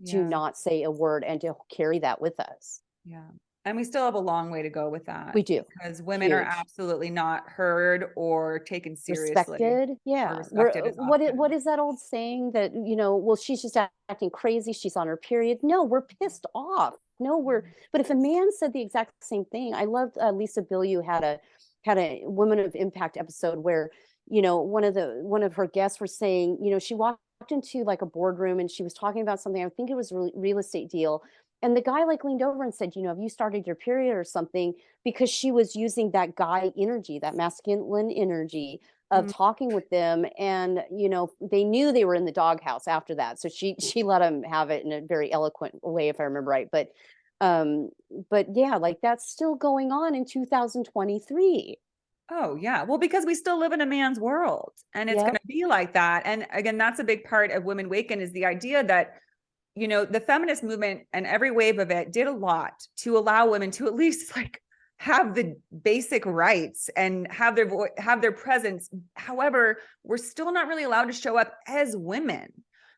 to not say a word and to carry that with us. Yeah. And we still have a long way to go with that. We do. Because women are absolutely not heard or taken seriously. Respected. Yeah. What is that old saying that, well, she's just acting crazy. She's on her period. No, we're pissed off. No, but if a man said the exact same thing, I loved Lisa Bilyeu had a Women of Impact episode where, one of her guests were saying, she walked into like a boardroom and she was talking about something. I think it was a real estate deal. And the guy like leaned over and said, have you started your period or something? Because she was using that guy energy, that masculine energy of talking with them. And, they knew they were in the doghouse after that. So she let him have it in a very eloquent way, if I remember right. But But yeah, like that's still going on in 2023. Oh, yeah. Well, because we still live in a man's world and it's going Yep. to be like that. And again, that's a big part of Women Waken, is the idea that, you know, the feminist movement and every wave of it did a lot to allow women to at least like have the basic rights and have their have their presence. However, we're still not really allowed to show up as women,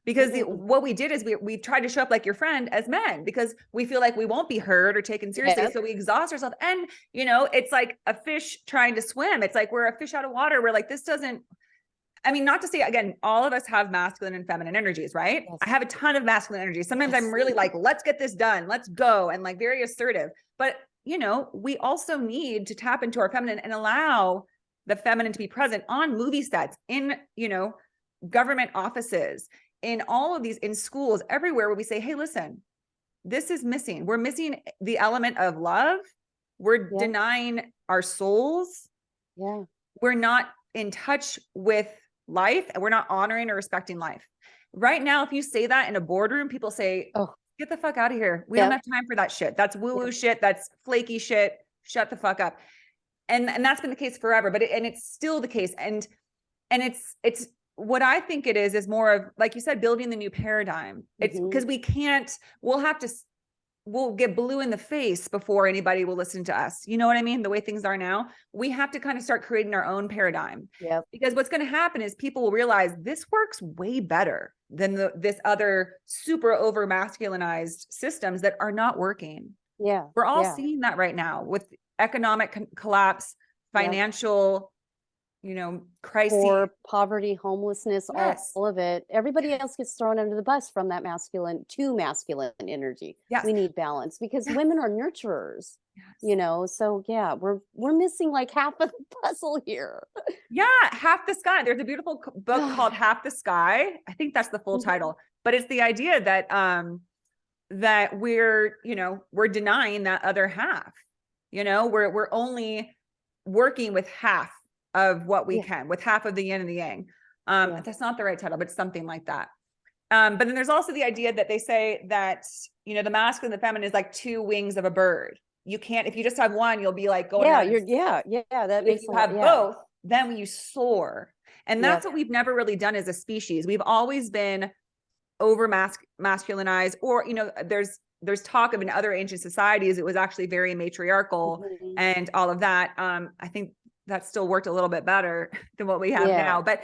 because what we did is we tried to show up like your friend as men, because we feel like we won't be heard or taken seriously. Yep. So we exhaust ourselves. And, you know, it's like a fish trying to swim. It's like we're a fish out of water. We're like, this doesn't, I mean, not to say, again, all of us have masculine and feminine energies, right? Yes. I have a ton of masculine energy. Sometimes Yes. I'm really like, let's get this done. Let's go. And like very assertive. But, you know, we also need to tap into our feminine and allow the feminine to be present on movie sets, in, you know, government offices, in all of these, in schools, everywhere, where we say, hey, listen, this is missing. We're missing the element of love. We're denying our souls. Yeah. We're not in touch with life, and we're not honoring or respecting life. Right now, if you say that in a boardroom, people say, Oh, get the fuck out of here. We don't have time for that shit. That's woo-woo shit. That's flaky shit. Shut the fuck up. And that's been the case forever, but it's still the case. And it's what I think it is more of, like you said, building the new paradigm. It's because we'll get blue in the face before anybody will listen to us. You know what I mean? The way things are now, we have to kind of start creating our own paradigm. Yep. Because what's going to happen is people will realize this works way better than this other super over masculinized systems that are not working. Yeah. We're all seeing that right now with economic collapse, financial, you know, crises, or poverty, homelessness, yes, all of it. Everybody else gets thrown under the bus from that masculine energy. yes, We need balance because women are nurturers, yes, you know. So yeah, we're missing like half of the puzzle here. yeah. Half the Sky. There's a beautiful book called Half the Sky. I think that's the full title, but it's the idea that that we're, you know, we're denying that other half. You know, we're only working with half of what we can, with half of the yin and the yang. That's not the right title, but something like that. But then there's also the idea that they say that, you know, the masculine and the feminine is like two wings of a bird. You can't, if you just have one, you'll be like going that makes if you have both, then you soar. And that's what we've never really done as a species. We've always been over masculinized, or, you know, there's talk of, in other ancient societies, it was actually very matriarchal and all of that. I think that still worked a little bit better than what we have now. But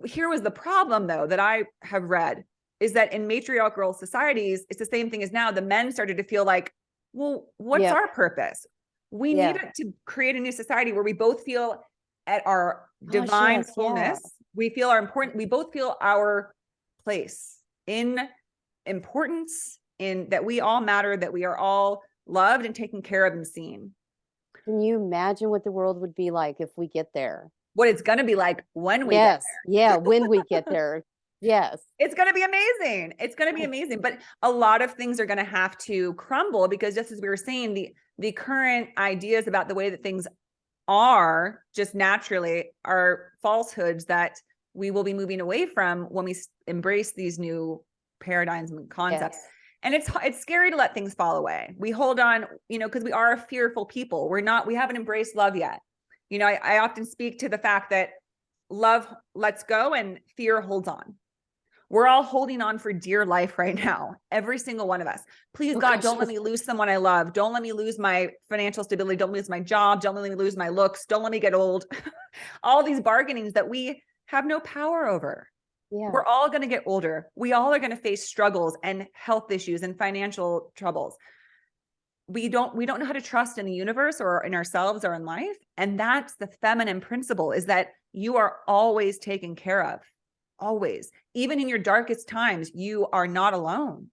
here was the problem, though, that I have read, is that in matriarchal societies, it's the same thing as now. The men started to feel like, well, what's our purpose? We need to create a new society where we both feel at our divine fullness. We feel our important, we both feel our place in importance, in that we all matter, that we are all loved and taken care of and seen. Can you imagine what the world would be like if we get there? What it's going to be like when we get there. When we get there. Yes. It's going to be amazing. It's going to be amazing. But a lot of things are going to have to crumble, because just as we were saying, the current ideas about the way that things are just naturally are falsehoods that we will be moving away from when we embrace these new paradigms and concepts. And it's scary to let things fall away. We hold on, you know, because we are a fearful people. We haven't embraced love yet. You know, I often speak to the fact that love lets go and fear holds on. We're all holding on for dear life right now. Every single one of us. Please, God, don't let me lose someone I love. Don't let me lose my financial stability. Don't lose my job. Don't let me lose my looks. Don't let me get old. All these bargainings that we have no power over. We're all going to get older. We all are going to face struggles and health issues and financial troubles. We don't know how to trust in the universe or in ourselves or in life. And that's the feminine principle, is that you are always taken care of. Always. Even in your darkest times, you are not alone.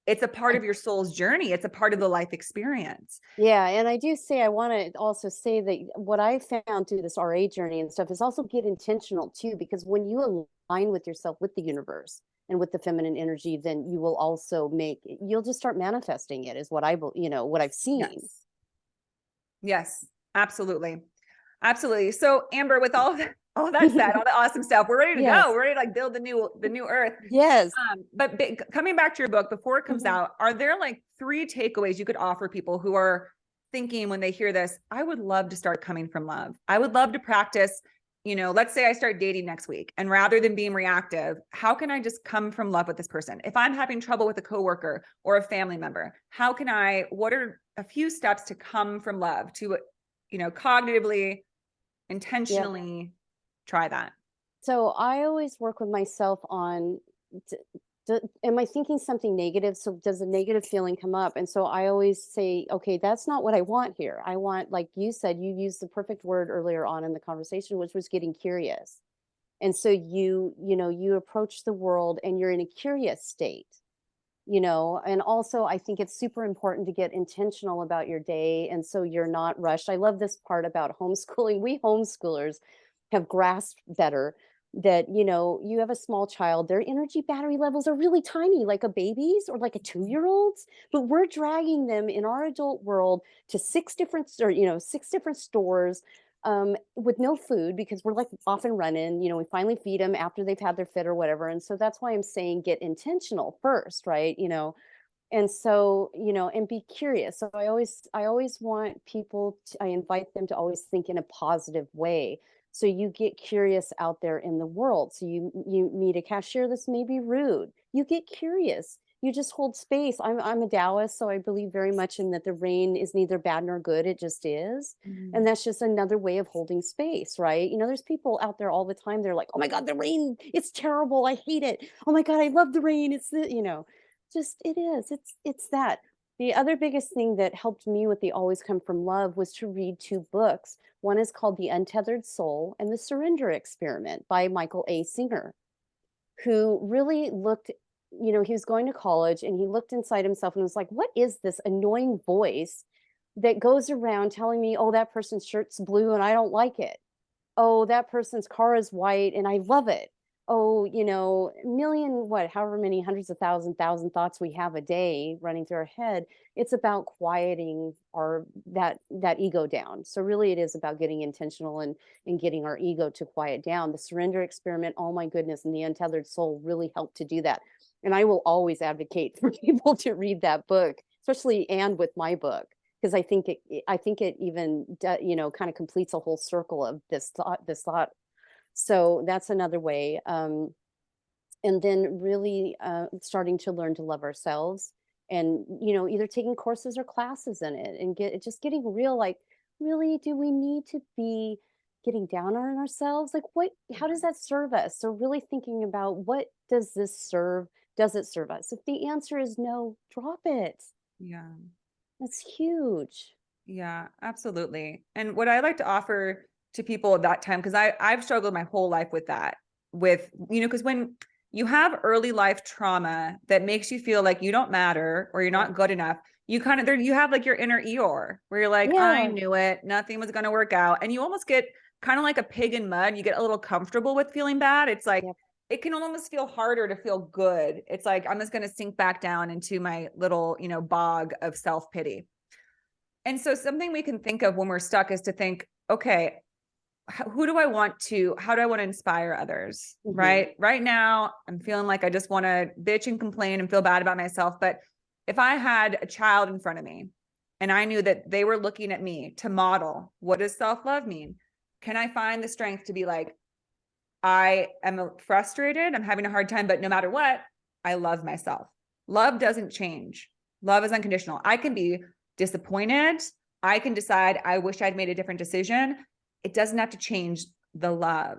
It's a part of your soul's journey. It's a part of the life experience. Yeah. And I do say, I want to also say that what I found through this RA journey and stuff is also get intentional too, because when you align with yourself, with the universe and with the feminine energy, then you will also you'll just start manifesting it, is what what I've seen. Yes, absolutely. Absolutely. So Amber, with all of that, Oh, that's that. All the awesome stuff. We're ready to Yes. go. We're ready to like build the new earth. Yes. But coming back to your book, before it comes Mhm. out, are there like 3 takeaways you could offer people who are thinking when they hear this, I would love to start coming from love. I would love to practice, let's say I start dating next week, and rather than being reactive, how can I just come from love with this person? If I'm having trouble with a coworker or a family member, what are a few steps to come from love to, cognitively, Yep. intentionally try that? So I always work with myself on, d- am I thinking something negative? So does a negative feeling come up? And so I always say, okay, that's not what I want here. I want, like you said, you used the perfect word earlier on in the conversation, which was getting curious. And so you approach the world and you're in a curious state, and also I think it's super important to get intentional about your day. And so you're not rushed. I love this part about homeschooling. We homeschoolers have grasped better that, you have a small child, their energy battery levels are really tiny, like a baby's or like a 2-year-old's, but we're dragging them in our adult world to 6 different stores, with no food because we're like off and running. We finally feed them after they've had their fit or whatever. And so that's why I'm saying get intentional first, right? And so, and be curious. So I always want people I invite them to always think in a positive way. So you get curious out there in the world. So you meet a cashier that's maybe rude. You get curious. You just hold space. I'm a Taoist, so I believe very much in that the rain is neither bad nor good. It just is. And Mhm. that's just another way of holding space, right? There's people out there all the time. They're like, oh my God, the rain, it's terrible. I hate it. Oh my God, I love the rain. Just it is. It's that. The other biggest thing that helped me with the always come from love was to read 2 books. One is called The Untethered Soul and The Surrender Experiment by Michael A. Singer, who really looked, he was going to college and he looked inside himself and was like, what is this annoying voice that goes around telling me, oh, that person's shirt's blue and I don't like it. Oh, that person's car is white and I love it. Oh, million, however many hundreds of thousand thoughts we have a day running through our head. It's about quieting that ego down. So really it is about getting intentional and getting our ego to quiet down. The surrender experiment, oh my goodness, and the untethered soul really helped to do that. And I will always advocate for people to read that book, especially and with my book, because I think it even kind of completes a whole circle of this thought. So that's another way. And then really starting to learn to love ourselves, and either taking courses or classes in it, and getting real, like, really, do we need to be getting down on ourselves? Like, how does that serve us? So really thinking about, what does this serve? Does it serve us? If the answer is no, drop it. Yeah. That's huge. Yeah, absolutely. And what I like to offer to people at that time, because I've struggled my whole life with that, because when you have early life trauma that makes you feel like you don't matter or you're Yeah. not good enough, you kind of there you have like your inner Eeyore where you're like, I Yeah. knew it, nothing was going to work out. And you almost get kind of like a pig in mud. You get a little comfortable with feeling bad. It's like Yep. it can almost feel harder to feel good. It's like I'm just going to sink back down into my little, bog of self-pity. And so something we can think of when we're stuck is to think, okay, how do I want to inspire others? Mhm. Right now, I'm feeling like I just want to bitch and complain and feel bad about myself. But if I had a child in front of me and I knew that they were looking at me to model, what does self-love mean? Can I find the strength to be like, I am frustrated, I'm having a hard time, but no matter what, I love myself. Love doesn't change. Love is unconditional. I can be disappointed. I can decide I wish I'd made a different decision. It doesn't have to change the love,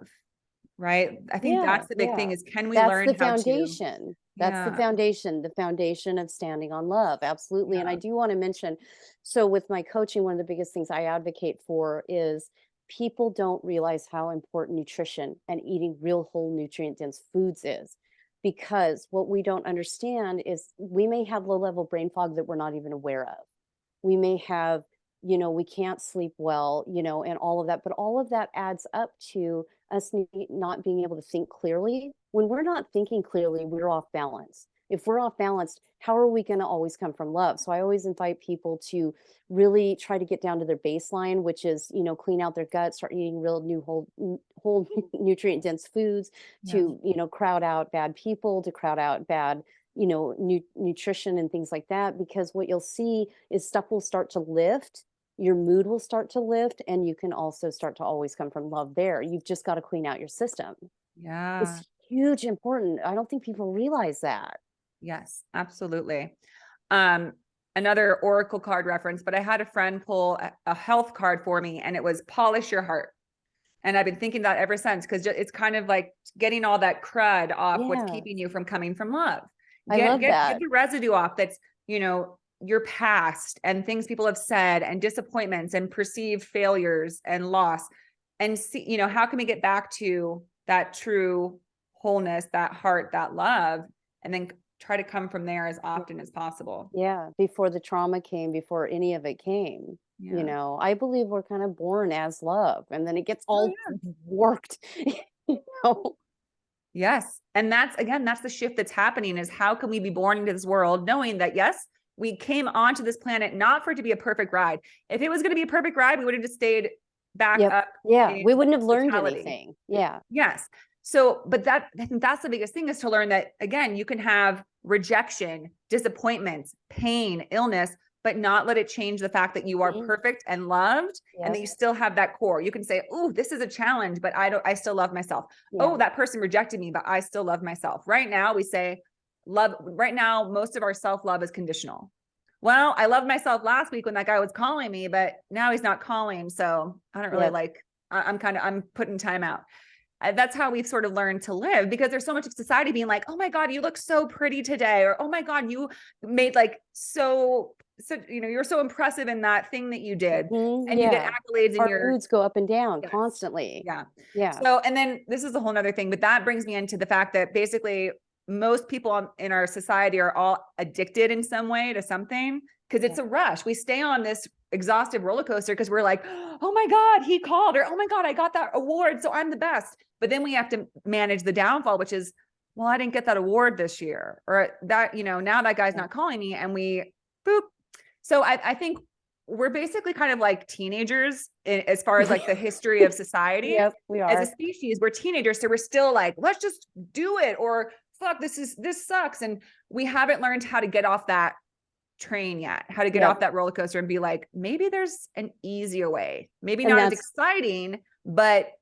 right? I think Yeah, that's the big thing yeah. is, can we That's learn the how to, foundation. That's yeah, the foundation of standing on love. Absolutely. And I yeah, do want to mention, so with my coaching, one of the biggest things I advocate for is people don't realize how important nutrition and eating real whole nutrient dense foods is. Because what we don't understand is we may have low level brain fog that we're not even aware of. We may have, we can't sleep well, and all of that, but all of that adds up to us not being able to think clearly. When we're not thinking clearly, we're off balance. if we're off balance, how are we going to always come from love? So I always invite people to really try to get down to their baseline, which is, clean out their gut, start eating real new whole nutrient dense foods, Yeah. to, crowd out bad people, to crowd out bad, nutrition and things like that. Because what you'll see is stuff will start to lift, your mood will start to lift, and you can also start to always come from love there. You've just got to clean out your system. Yeah. It's huge important. I don't think people realize that. Yes, absolutely. Another Oracle card reference, but I had a friend pull a health card for me, and it was polish your heart. And I've been thinking that ever since, because it's kind of like getting all that crud off, what's Yeah, keeping you from coming from love. I Get love get that. get the residue off that's, your past and things people have said and disappointments and perceived failures and loss. And see, how can we get back to that true wholeness, that heart, that love, and then try to come from there as often as possible. Yeah, before the trauma came, before any of it came. Yeah. I believe we're kind of born as love, and then it gets Oh, all yeah. worked. you know? Yes. And that's the shift that's happening, is how can we be born into this world knowing that, yes, we came onto this planet not for it to be a perfect ride. If it was going to be a perfect ride, we would have just stayed back Yep. up Yeah, in we wouldn't have learned totality. anything. Yeah. Yes. So, but I think that's the biggest thing, is to learn that, again, you can have rejection, disappointments, pain, illness, but not let it change the fact that you are Mhm. perfect and loved, and that Yep. you still have that core. You can say, oh, this is a challenge, but I still love myself. Yeah. Oh, that person rejected me, but I still love myself. Right now, we say right now, most of our self-love is conditional. Well, I loved myself last week when that guy was calling me, but now he's not calling. So I don't really Yep. I'm putting time out. That's how we've sort of learned to live, because there's so much of society being like, oh my God, you look so pretty today. Or, oh my God, you made like, you're so impressive in that thing that you did, and you get Yeah. accolades in Our your, moods go up and down yes. constantly. Yeah. Yeah. So, and then this is a whole nother thing, but that brings me into the fact that basically most people in our society are all addicted in some way to something, because it's Yeah. a rush. We stay on this exhaustive roller coaster because we're like, oh my God, he called, or oh my God, I got that award, so I'm the best. But then we have to manage the downfall, which is, well, I didn't get that award this year, or that, now that guy's Yeah. not calling me, and we boop. So I think we're basically kind of like teenagers as far as like the history of society. Yep, we As a are. species, we're teenagers, so we're still like, let's just do it, or fuck, this sucks. And we haven't learned how to get off that train yet, how to get Yep. off that roller coaster and be like, maybe there's an easier way, maybe And not as that's exciting, but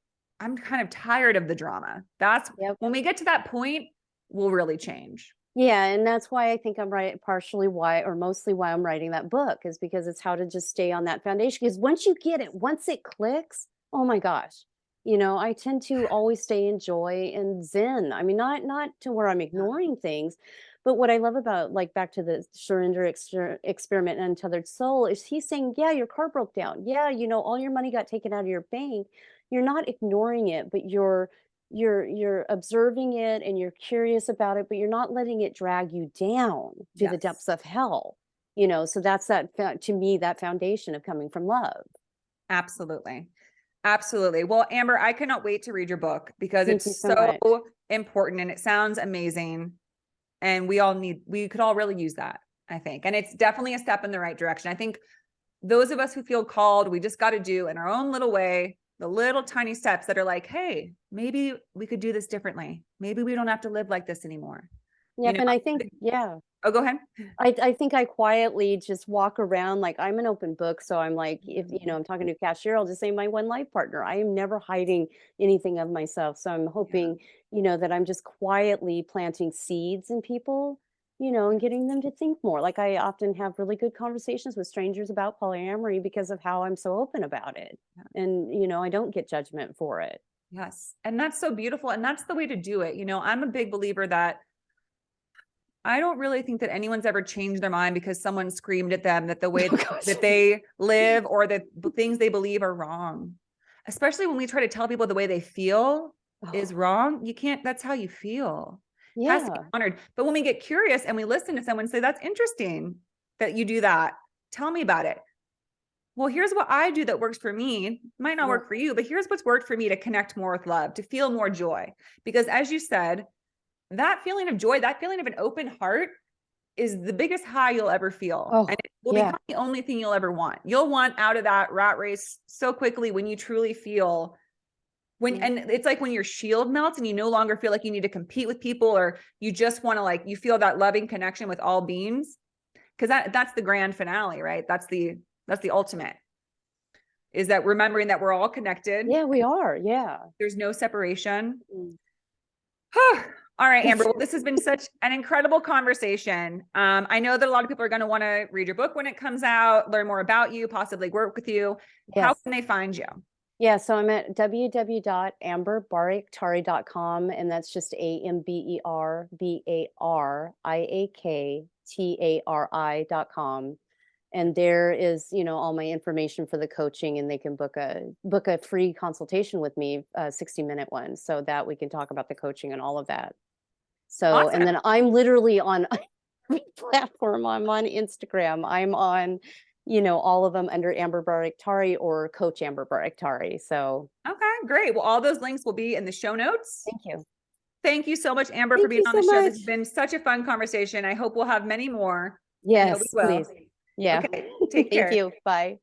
I'm kind of tired of the drama. That's Yep. when we get to that point, we'll really change. Yeah, and that's why I think I'm right, partially why, or mostly why I'm writing that book, is because it's how to just stay on that foundation. Because once you get it, once it clicks, oh my gosh, I tend to always stay in joy and zen. I mean, not to where I'm ignoring things, but what I love about, like, back to the surrender experiment and untethered soul, is he's saying, yeah, your car broke down. Yeah, all your money got taken out of your bank. You're not ignoring it, but you're observing it, and you're curious about it, but you're not letting it drag you down to the Yes, depths of hell. So that's to me, that foundation of coming from love. absolutely. Absolutely. Well, Amber, I cannot wait to read your book, because Thank you it's so much. so important and it sounds amazing. And we could all really use that, I think. And it's definitely a step in the right direction. I think those of us who feel called, we just got to do in our own little way, the little tiny steps that are like, hey, maybe we could do this differently. Maybe we don't have to live like this anymore. You Yep, know, and I think, yeah, oh, go ahead. I think I quietly just walk around like I'm an open book. So I'm like, if I'm talking to a cashier, I'll just say my one life partner. I am never hiding anything of myself. So I'm Yeah. hoping, that I'm just quietly planting seeds in people, and getting them to think more. Like, I often have really good conversations with strangers about polyamory because of how I'm so open about it. And, I don't get judgment for it. Yes. And that's so beautiful. And that's the way to do it. I'm a big believer that I don't really think that anyone's ever changed their mind because someone screamed at them that the way Oh, gosh. that they live or that the things they believe are wrong. Especially when we try to tell people the way they feel is Oh, wrong. You can't, that's how you feel. It has to be yeah. honored. But when we get curious and we listen to someone say, that's interesting that you do that. Tell me about it. Well, here's what I do that works for me. It might not Yeah. work for you, but here's what's worked for me to connect more with love, to feel more joy. Because as you said, that feeling of joy, that feeling of an open heart is the biggest high you'll ever feel. Oh, And it will yeah. become the only thing you'll ever want. You'll want out of that rat race so quickly when you truly feel when, Yeah. and it's like when your shield melts and you no longer feel like you need to compete with people, or you just want to, like, you feel that loving connection with all beings. Cause that's the grand finale, right? That's the ultimate, is that remembering that we're all connected. Yeah, we are. Yeah. There's no separation. Mm. All right, Amber. Well, this has been such an incredible conversation. I know that a lot of people are going to want to read your book when it comes out, learn more about you, possibly work with you. Yes. How can they find you? Yeah, so I'm at www.amberbariaktari.com, and that's just AMBERBARIAKTARI.com. And there is, all my information for the coaching, and they can book a free consultation with me, a 60-minute one, so that we can talk about the coaching and all of that. So, Awesome. and then I'm literally on every platform. I'm on Instagram. I'm on, all of them under Amber Bariaktari or Coach Amber Bariaktari. So, Okay, great. Well, all those links will be in the show notes. thank you. Thank you so much, Amber, for Thank being you on so the show. This much. has been such a fun conversation. I hope we'll have many more. I know Yes, we will. please. Yeah. Okay, take care. Thank you. Bye.